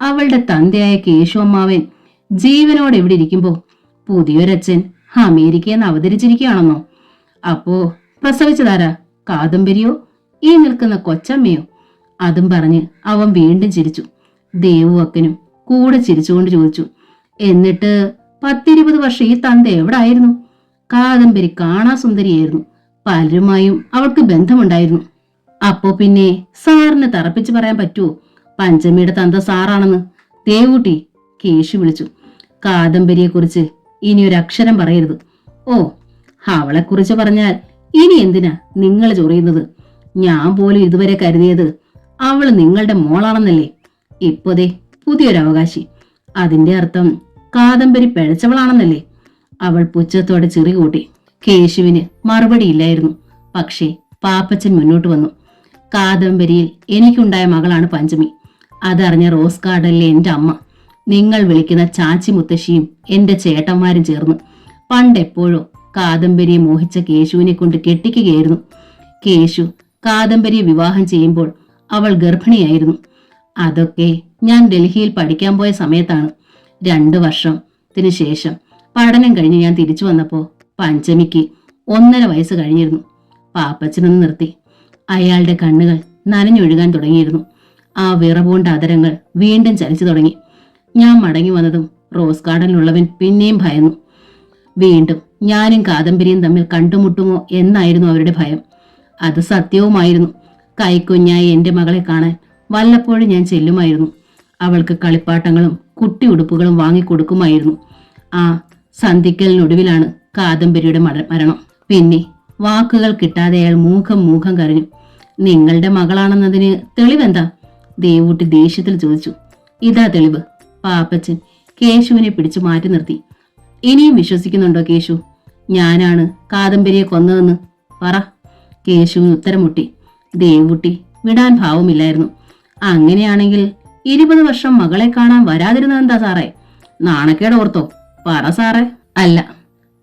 അവളുടെ തന്തയായ കേശു അമ്മാവൻ ജീവനോടെ എവിടെ ഇരിക്കുമ്പോ പുതിയൊരച്ഛൻ അമേരിക്കയിൽ നിന്ന് അവതരിച്ചിരിക്കുകയാണെന്നോ? അപ്പോ പ്രസവിച്ചതാരാ? കാദംബരിയോ ഈ നിൽക്കുന്ന കൊച്ചമ്മയോ? അതും പറഞ്ഞ് അവൻ വീണ്ടും ചിരിച്ചു. ദേവുവക്കനും കൂടെ ചിരിച്ചുകൊണ്ട് ചോദിച്ചു. എന്നിട്ട് 10-20 വർഷം ഈ തന്ത എവിടെ ആയിരുന്നു? കാദംബരി കാണാ സുന്ദരിയായിരുന്നു. പലരുമായും അവൾക്ക് ബന്ധമുണ്ടായിരുന്നു. അപ്പോ പിന്നെ സാറിന് തറപ്പിച്ച് പറയാൻ പറ്റുമോ പഞ്ചമിയുടെ തന്ത സാറാണെന്ന്? ദേവൂട്ടി, കേശു വിളിച്ചു. കാദംബരിയെ കുറിച്ച് ഇനി ഒരു അക്ഷരം പറയരുത്. ഓ, അവളെക്കുറിച്ച് പറഞ്ഞാൽ ഇനി എന്തിനാ നിങ്ങൾ ചൊറിയുന്നത്? ഞാൻ പോലും ഇതുവരെ കരുതിയത് അവള് നിങ്ങളുടെ മോളാണെന്നല്ലേ. ഇപ്പോതേ പുതിയൊരു അവകാശി. അതിന്റെ അർത്ഥം കാദംബരി പിഴച്ചവളാണെന്നല്ലേ? അവൾ പുച്ഛത്തോടെ ചിറി കൂട്ടി. കേശുവിന് മറുപടിയില്ലായിരുന്നു. പക്ഷേ പാപ്പച്ചൻ മുന്നോട്ട് വന്നു. കാദംബരിയിൽ എനിക്കുണ്ടായ മകളാണ് പഞ്ചമി. അതറിഞ്ഞ റോസ് ഗാർഡനിലെ എന്റെ അമ്മ, നിങ്ങൾ വിളിക്കുന്ന ചാച്ചി മുത്തശ്ശിയും എന്റെ ചേട്ടന്മാരും ചേർന്ന് പണ്ടെപ്പോഴോ കാദംബരിയെ മോഹിച്ച കേശുവിനെ കൊണ്ട് കെട്ടിക്കുകയായിരുന്നു. കേശു കാദംബരിയെ വിവാഹം ചെയ്യുമ്പോൾ അവൾ ഗർഭിണിയായിരുന്നു. അതൊക്കെ ഞാൻ ഡൽഹിയിൽ പഠിക്കാൻ പോയ സമയത്താണ്. 2 വർഷത്തിന് ശേഷം പഠനം കഴിഞ്ഞ് ഞാൻ തിരിച്ചു വന്നപ്പോ പഞ്ചമിക്ക് 1.5 വയസ്സ് കഴിഞ്ഞിരുന്നു. പാപ്പച്ചനൊന്ന് നിർത്തി. അയാളുടെ കണ്ണുകൾ നനഞ്ഞൊഴുകാൻ തുടങ്ങിയിരുന്നു. ആ വിറപൂണ്ട അതരങ്ങൾ വീണ്ടും ചലിച്ചു തുടങ്ങി. ഞാൻ മടങ്ങി വന്നതും റോസ് ഗാർഡനിലുള്ളവൻ പിന്നെയും ഭയന്നു. വീണ്ടും ഞാനും കാദംബരിയും തമ്മിൽ കണ്ടുമുട്ടുമോ എന്നായിരുന്നു അവരുടെ ഭയം. അത് സത്യവുമായിരുന്നു. കൈക്കുഞ്ഞായി എന്റെ മകളെ കാണാൻ വല്ലപ്പോഴും ഞാൻ ചെല്ലുമായിരുന്നു. അവൾക്ക് കളിപ്പാട്ടങ്ങളും കുട്ടി ഉടുപ്പുകളും വാങ്ങിക്കൊടുക്കുമായിരുന്നു. ആ സന്ധിക്കലിനൊടുവിലാണ് കാദംബരിയുടെ മരണം. പിന്നെ വാക്കുകൾ കിട്ടാതെ അയാൾ മൂഖം കരഞ്ഞു. നിങ്ങളുടെ മകളാണെന്നതിന് തെളിവെന്താ? ദേവൂട്ടി ദേഷ്യത്തിൽ ചോദിച്ചു. ഇതാ തെളിവ്. പാപ്പച്ചൻ കേശുവിനെ പിടിച്ചു മാറ്റി നിർത്തി. ഇനിയും വിശ്വസിക്കുന്നുണ്ടോ കേശു? ഞാനാണ് കാദംബരിയെ കൊന്നതെന്ന് പറ. കേശുവിന് ഉത്തരം മുട്ടി. ദേവൂട്ടി വിടാൻ ഭാവമില്ലായിരുന്നു. അങ്ങനെയാണെങ്കിൽ 20 വർഷം മകളെ കാണാൻ വരാതിരുന്നതെന്താ സാറേ? നാണക്കേട് ഓർത്തോ? പറ സാറേ. അല്ല,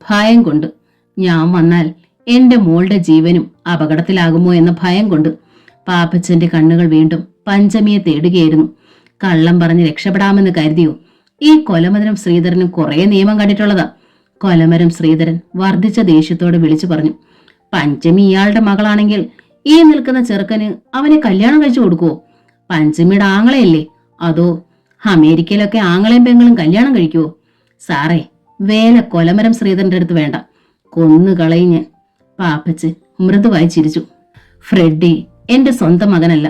ഭയം കൊണ്ട്. ഞാൻ വന്നാൽ എന്റെ മോളുടെ ജീവനും അപകടത്തിലാകുമോ എന്ന ഭയം കൊണ്ട്. പാപ്പച്ചന്റെ കണ്ണുകൾ വീണ്ടും പഞ്ചമിയെ തേടുകയായിരുന്നു. കള്ളം പറഞ്ഞ് രക്ഷപ്പെടാമെന്ന് കരുതിയോ? ഈ കൊലമരം ശ്രീധരനും കുറെ നിയമം കണ്ടിട്ടുള്ളതാ. കൊലമരം ശ്രീധരൻ വർദ്ധിച്ച ദേഷ്യത്തോടെ വിളിച്ചു പറഞ്ഞു. പഞ്ചമി ഇയാളുടെ മകളാണെങ്കിൽ ഈ നിൽക്കുന്ന ചെറുക്കന് അവനെ കല്യാണം കഴിച്ചു കൊടുക്കുവോ? പഞ്ചമിയുടെ ആങ്ങളയല്ലേ? അതോ അമേരിക്കയിലൊക്കെ ആങ്ങളെയും പെങ്ങളും കല്യാണം കഴിക്കുവോ? സാറേ, വേല കൊലമരം ശ്രീധരന്റെ അടുത്ത് വേണ്ട, കൊന്നു കളയും ഞാൻ. പാപ്പച്ച് മൃദുവായി ചിരിച്ചു. ഫ്രെഡി എന്റെ സ്വന്തം മകനല്ല.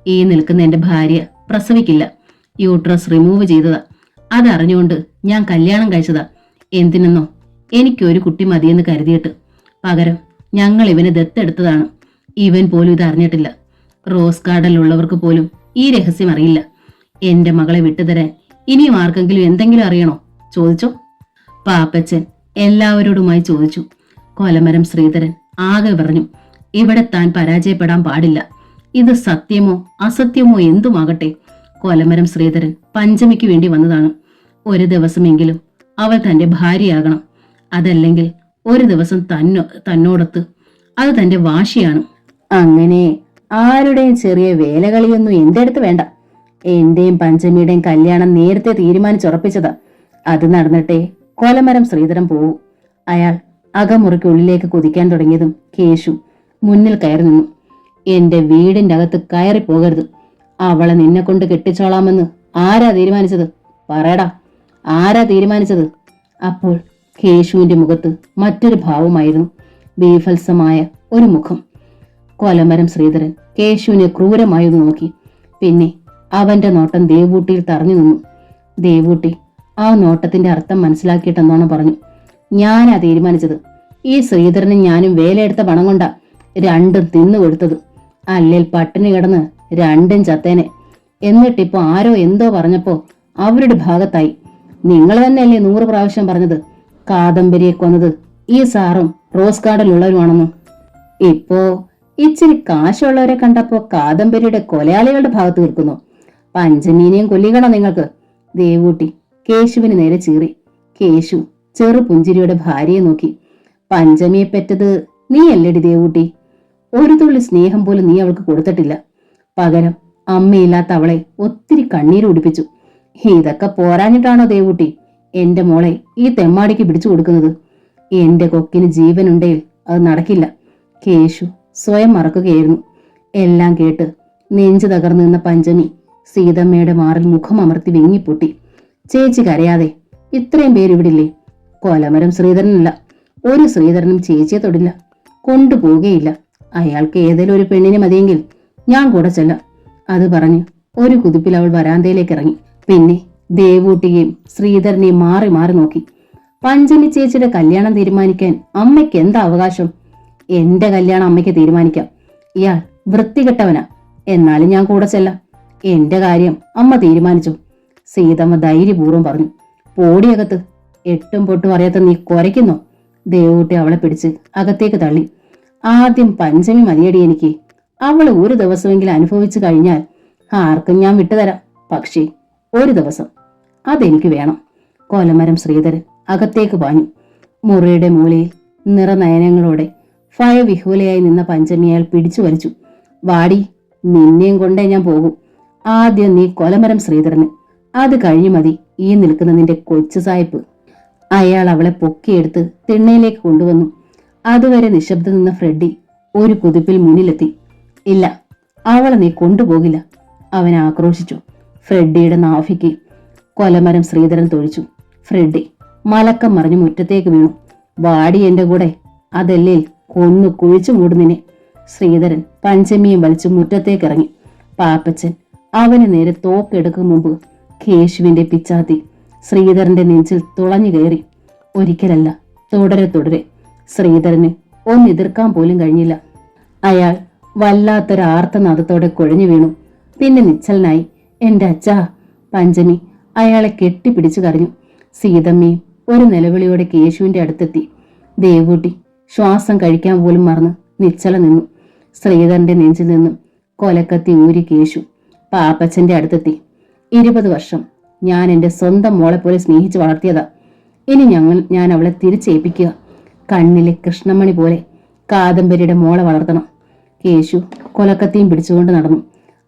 ഈ നിൽക്കുന്ന എന്റെ ഭാര്യ പ്രസവിക്കില്ല. യൂട്രസ് റിമൂവ് ചെയ്തതാ. അതറിഞ്ഞുകൊണ്ട് ഞാൻ കല്യാണം കഴിച്ചതാ. എന്തിനെന്നോ, എനിക്കൊരു കുട്ടി മതിയെന്ന് കരുതിയിട്ട്. പകരം ഞങ്ങൾ ഇവനെ ദത്തെടുത്തതാണ്. ഇവൻ പോലും ഇത് അറിഞ്ഞിട്ടില്ല. റോസ് ഗാർഡനിലുള്ളവർക്ക് പോലും ഈ രഹസ്യം അറിയില്ല. എന്റെ മകളെ വിട്ടുതരാൻ ഇനിയും ആർക്കെങ്കിലും എന്തെങ്കിലും അറിയണോ? ചോദിച്ചോ. പാപ്പച്ചൻ എല്ലാവരോടുമായി ചോദിച്ചു. കൊലമരം ശ്രീധരൻ ആകെ പറഞ്ഞു. ഇവിടെ താൻ പരാജയപ്പെടാൻ പാടില്ല. ഇത് സത്യമോ അസത്യമോ എന്തുമാകട്ടെ, കൊലമരം ശ്രീധരൻ പഞ്ചമിക്ക് വേണ്ടി വന്നതാണ്. ഒരു ദിവസമെങ്കിലും അവൾ തന്റെ ഭാര്യയാകണം. അതല്ലെങ്കിൽ ഒരു ദിവസം തന്നോടൊത്ത്. അത് തന്റെ വാശിയാണ്. അങ്ങനെ ആരുടെയും ചെറിയ വേലകളിയൊന്നും എന്റെ അടുത്ത് വേണ്ട. എന്റെയും പഞ്ചമിയുടെയും കല്യാണം നേരത്തെ തീരുമാനിച്ചുറപ്പിച്ചതാ. അത് നടന്നിട്ടേ കൊലമരം ശ്രീധരൻ പോവൂ. അയാൾ അകമുറിക്കുള്ളിലേക്ക് കുതിക്കാൻ തുടങ്ങിയതും കേശു മുന്നിൽ കയറി നിന്നു. എന്റെ വീടിന്റെ അകത്ത് കയറി പോകരുത്. അവളെ നിന്നെ കൊണ്ട് കെട്ടിച്ചോളാമെന്ന് ആരാ തീരുമാനിച്ചത്? പറയടാ, ആരാ തീരുമാനിച്ചത്? അപ്പോൾ കേശുവിന്റെ മുഖത്ത് മറ്റൊരു ഭാവമായിരുന്നു. ബീഭത്സമായ ഒരു മുഖം. കൊലമരം ശ്രീധരൻ കേശുവിനെ ക്രൂരമായി നോക്കി. പിന്നെ അവന്റെ നോട്ടം ദേവൂട്ടിയിൽ തറഞ്ഞു നിന്നു. ദേവൂട്ടി ആ നോട്ടത്തിന്റെ അർത്ഥം മനസ്സിലാക്കിയിട്ടെന്നോണം പറഞ്ഞു. ഞാനാ തീരുമാനിച്ചത്. ഈ ശ്രീധരനും ഞാനും വേലയെടുത്ത പണം കൊണ്ടാ രണ്ടും തിന്നു കൊടുത്തത്. അല്ലേൽ പട്ടിണി കിടന്ന് രണ്ടും ചത്തേനെ. എന്നിട്ടിപ്പോ ആരോ എന്തോ പറഞ്ഞപ്പോ അവരുടെ ഭാഗത്തായി. നിങ്ങൾ തന്നെയല്ലേ 100 പ്രാവശ്യം പറഞ്ഞത് കാദംബരിയെ കൊന്നത് ഈ സാറും റോസ് ഗാർഡനിലുള്ളവരുമാണെന്നും. ഇപ്പോ ഇച്ചിരി കാശുള്ളവരെ കണ്ടപ്പോ കാദംബരിയുടെ കൊലയാളികളുടെ ഭാഗത്ത് നിൽക്കുന്നു. പഞ്ചമീനെയും കൊല്ലിക്കണോ നിങ്ങൾക്ക്? ദേവൂട്ടി കേശുവിന് നേരെ ചീറി. കേശു ചെറു പുഞ്ചിരിയുടെ ഭാര്യയെ നോക്കി. പഞ്ചമിയെ പെറ്റത് നീയല്ലേടി ദേവൂട്ടി? ഒരു തുള്ളി സ്നേഹം പോലും നീ അവൾക്ക് കൊടുത്തിട്ടില്ല. പകരം അമ്മയില്ലാത്ത അവളെ ഒത്തിരി കണ്ണീര് കുടിപ്പിച്ചു. ഇതൊക്കെ പോരാഞ്ഞിട്ടാണോ ദേവൂട്ടി എന്റെ മോളെ ഈ തെമ്മാടിക്ക് പിടിച്ചു കൊടുക്കുന്നത്? എന്റെ കൊക്കിന് ജീവനുണ്ടെങ്കിൽ അത് നടക്കില്ല. കേശു സ്വയം മറക്കുകയായിരുന്നു. എല്ലാം കേട്ട് നെഞ്ചു തകർന്നു നിന്ന പഞ്ചമി സീതമ്മയുടെ മാറിൽ മുഖം അമർത്തി വെങ്ങിപ്പൊട്ടി. ചേച്ചി കരയാതെ, ഇത്രയും പേരിവിടില്ലേ? കൊലമരം ശ്രീധരനല്ല. ഒരു ശ്രീധരനും ചേച്ചിയെ തൊടില്ല, കൊണ്ടുപോകുകയില്ല. അയാൾക്ക് ഏതെങ്കിലും ഒരു പെണ്ണിനെ മതിയെങ്കിൽ ഞാൻ കൂടെ ചെല്ലാം. അത് പറഞ്ഞ് ഒരു കുതിപ്പിൽ അവൾ വരാന്തയിലേക്ക് ഇറങ്ങി. പിന്നെ ദേവൂട്ടിയെയും ശ്രീധരനെയും മാറി മാറി നോക്കി. പഞ്ചമി ചേച്ചിയുടെ കല്യാണം തീരുമാനിക്കാൻ അമ്മയ്ക്ക് എന്താ അവകാശം? എന്റെ കല്യാണം അമ്മയ്ക്ക് തീരുമാനിക്കാം. ഇയാൾ വൃത്തികെട്ടവനാ. എന്നാലും ഞാൻ കൂടെ ചെല്ലാം. എന്റെ കാര്യം അമ്മ തീരുമാനിച്ചു. സീതമ്മ ധൈര്യപൂർവ്വം പറഞ്ഞു. പോടിയകത്ത്. എട്ടും പൊട്ടും അറിയാത്ത നീ കുരയ്ക്കുന്നോ? ദേവൂട്ടി അവളെ പിടിച്ച് അകത്തേക്ക് തള്ളി. ആദ്യം പഞ്ചമി മതിയടി എനിക്ക്. അവൾ ഒരു ദിവസമെങ്കിലും അനുഭവിച്ചു കഴിഞ്ഞാൽ ആർക്കും ഞാൻ വിട്ടുതരാം. പക്ഷേ ഒരു ദിവസം അതെനിക്ക് വേണം. കൊലമരം ശ്രീധരൻ അകത്തേക്ക് പാഞ്ഞു. മുറിയുടെ മൂലയിൽ നിറനയനങ്ങളോടെ ഭയവിഹുലയായി നിന്ന പഞ്ചമിയാൽ പിടിച്ചു വലിച്ചു. വാടി, നിന്നെയും കൊണ്ടേ ഞാൻ പോകും. ആദ്യം നീ കൊലമരം ശ്രീധരന്, അത് കഴിഞ്ഞു മതി ഈ നിൽക്കുന്ന നിന്റെ കൊച്ചു സായിപ്പ്. അയാൾ അവളെ പൊക്കിയെടുത്ത് തിണ്ണയിലേക്ക് കൊണ്ടുവന്നു. അതുവരെ നിശബ്ദം നിന്ന ഫ്രെഡി ഒരു കുതിപ്പിൽ മുന്നിലെത്തി. ഇല്ല, അവളെ നീ കൊണ്ടുപോകില്ല, അവൻ ആക്രോശിച്ചു. ഫ്രെഡിയുടെ നാഭിക്ക് കൊലമരം ശ്രീധരൻ തൊഴിച്ചു. ഫ്രെഡി മലക്കം മറിഞ്ഞു മുറ്റത്തേക്ക് വീണു. വാടി എന്റെ കൂടെ, അതല്ലേ കൊന്നു കുഴിച്ചു മൂടുന്നിനെ. ശ്രീധരൻ പഞ്ചമിയും വലിച്ചു മുറ്റത്തേക്കിറങ്ങി. പാപ്പച്ചൻ അവന് നേരെ തോക്കെടുക്കും മുമ്പ് കേശുവിന്റെ പിച്ചാത്തി ശ്രീധരന്റെ നെഞ്ചിൽ തുളഞ്ഞു കയറി. ഒരിക്കലല്ല, തുടരെ തുടരെ. ശ്രീധരന് ഒന്നെതിർക്കാൻ പോലും കഴിഞ്ഞില്ല. അയാൾ വല്ലാത്തൊരാർത്തനാദത്തോടെ കുഴഞ്ഞു വീണു. പിന്നെ നിശ്ചലനായി. എന്റെ അച്ഛാ! പഞ്ചമി അയാളെ കെട്ടിപ്പിടിച്ചു കരഞ്ഞു. സീതമ്മയും ഒരു നിലവിളിയോടെ കേശുവിന്റെ അടുത്തെത്തി. ദേവൂട്ടി ശ്വാസം കഴിക്കാൻ പോലും മറന്ന് നിശ്ചല നിന്നു. ശ്രീധരന്റെ നെഞ്ചിൽ നിന്നും കൊലക്കത്തി ഊരി കേശു പാപ്പച്ചന്റെ അടുത്തെത്തി. 20 വർഷം ഞാൻ എന്റെ സ്വന്തം മോളെ പോലെ സ്നേഹിച്ചു വളർത്തിയതാ. ഇനി ഞാൻ അവളെ തിരിച്ചേൽപ്പിക്കുക. കണ്ണിലെ കൃഷ്ണമണി പോലെ കാദംബരിയുടെ മോളെ വളർത്തണം. കേശു കൊലക്കത്തിയും പിടിച്ചുകൊണ്ട് നടന്നു.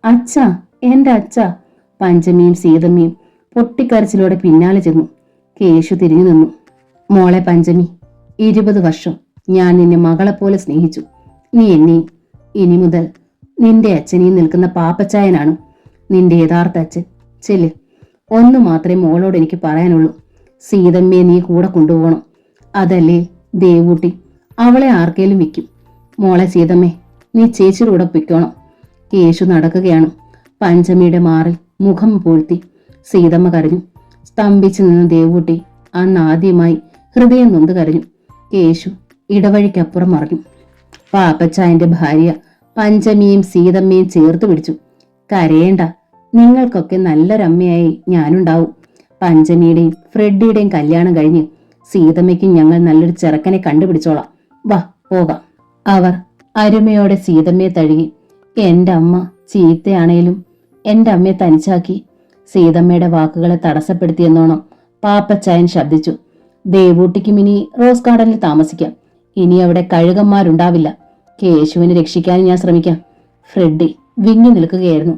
അച്ഛാ, എന്റെ അച്ഛാ! പഞ്ചമിയും സീതമ്മയും പൊട്ടിക്കരച്ചിലോടെ പിന്നാലെ ചെന്നു. കേശു തിരിഞ്ഞു നിന്നു. മോളെ പഞ്ചമി, 20 വർഷം ഞാൻ നിന്നെ മകളെപ്പോലെ സ്നേഹിച്ചു. നീ എന്നെയും. ഇനി മുതൽ നിന്റെ അച്ഛനെയും നിൽക്കുന്ന പാപ്പച്ചായനാണ് നിന്റെ യഥാർത്ഥ അച്ഛൻ. ചെല്ല്. ഒന്നു മാത്രമേ മോളോട് എനിക്ക് പറയാനുള്ളൂ. സീതമ്മയെ നീ കൂടെ കൊണ്ടുപോകണം. അതല്ലേ ദേവൂട്ടി അവളെ ആർക്കേലും വിൽക്കും. മോളെ സീതമ്മേ, നീ ചേച്ചിയുടെ കൂടെ പൊയ്ക്കോണം. കേശു നടക്കുകയാണ്. പഞ്ചമിയുടെ മാറിൽ മുഖം പൂഴ്ത്തി സീതമ്മ കരഞ്ഞു. സ്തംഭിച്ചു നിന്ന ദേവൂട്ടി അന്ന് ആദ്യമായി ഹൃദയം നൊന്ത് കരഞ്ഞു. കേശു ഇടവഴിക്കപ്പുറം മറിഞ്ഞു. പാപ്പച്ചായന്റെ ഭാര്യ പഞ്ചമിയും സീതമ്മയും ചേർത്ത് പിടിച്ചു. കരയേണ്ട, നിങ്ങൾക്കൊക്കെ നല്ലൊരമ്മയായി ഞാനുണ്ടാവും. പഞ്ചമിയുടെയും ഫ്രെഡിയുടെയും കല്യാണം കഴിഞ്ഞ് സീതമ്മയ്ക്കും ഞങ്ങൾ നല്ലൊരു ചെറുക്കനെ കണ്ടുപിടിച്ചോളാം. വാ പോകാം. അവർ അരുമയോടെ സീതമ്മയെ തഴുകി. എന്റെ അമ്മ ചീത്തയാണേലും എന്റെ അമ്മയെ തനിച്ചാക്കി. സീതമ്മയുടെ വാക്കുകളെ തടസ്സപ്പെടുത്തിയെന്നോണം പാപ്പച്ചായൻ ശബ്ദിച്ചു. ദേവൂട്ടിക്കും ഇനി റോസ് ഗാർഡനിൽ താമസിക്കാം. ഇനി അവിടെ കഴുകന്മാരുണ്ടാവില്ല. കേശുവിനെ രക്ഷിക്കാൻ ഞാൻ ശ്രമിക്കാം. ഫ്രെഡി വിങ്ങി നിൽക്കുകയായിരുന്നു.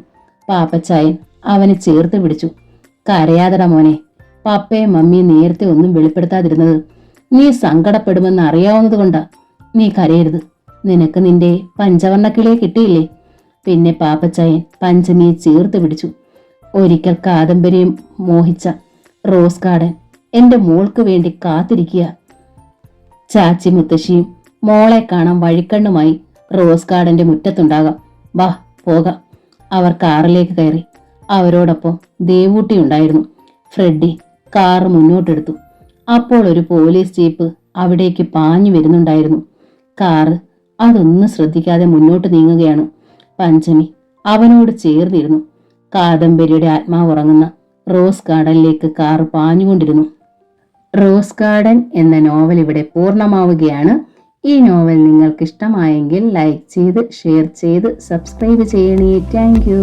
പാപ്പച്ചായൻ അവനെ ചേർത്ത് പിടിച്ചു. കരയാതട മോനെ. പപ്പയും മമ്മിയും നേരത്തെ ഒന്നും വെളിപ്പെടുത്താതിരുന്നത് നീ സങ്കടപ്പെടുമെന്ന് അറിയാവുന്നത് കൊണ്ടാ. നീ കരയരുത്. നിനക്ക് നിന്റെ പഞ്ചവർണ്ണക്കിളിയെ കിട്ടിയില്ലേ? പിന്നെ പാപ്പച്ചായൻ പഞ്ചമിയെ ചേർത്ത് പിടിച്ചു. ഒരിക്കൽ കാദംബരിയും മോഹിച്ച റോസ് ഗാർഡൻ എന്റെ മോൾക്ക് വേണ്ടി കാത്തിരിക്കുക. ചാച്ചി മുത്തശ്ശിയും മോളെ കാണാൻ വഴിക്കണ്ണുമായി റോസ് ഗാർഡന്റെ മുറ്റത്തുണ്ടാകാം. വാ പോകാം. അവർ കാറിലേക്ക് കയറി. അവരോടൊപ്പം ദേവൂട്ടി ഉണ്ടായിരുന്നു. ഫ്രെഡി കാറ് മുന്നോട്ടെടുത്തു. അപ്പോൾ ഒരു പോലീസ് ജീപ്പ് അവിടേക്ക് പാഞ്ഞു വരുന്നുണ്ടായിരുന്നു. കാറ് അതൊന്നും ശ്രദ്ധിക്കാതെ മുന്നോട്ട് നീങ്ങുകയാണ്. പഞ്ചമി അവനോട് ചേർന്നിരുന്നു. കാദംബരിയുടെ ആത്മാവ് ഉറങ്ങുന്ന റോസ് ഗാർഡനിലേക്ക് കാർ പാഞ്ഞുകൊണ്ടിരുന്നു. റോസ് ഗാർഡൻ എന്ന നോവൽ ഇവിടെ പൂർണ്ണമാവുകയാണ്. ഈ നോവൽ നിങ്ങൾക്ക് ഇഷ്ടമായെങ്കിൽ ലൈക്ക് ചെയ്ത് ഷെയർ ചെയ്ത് സബ്സ്ക്രൈബ് ചെയ്യണേ. Thank you.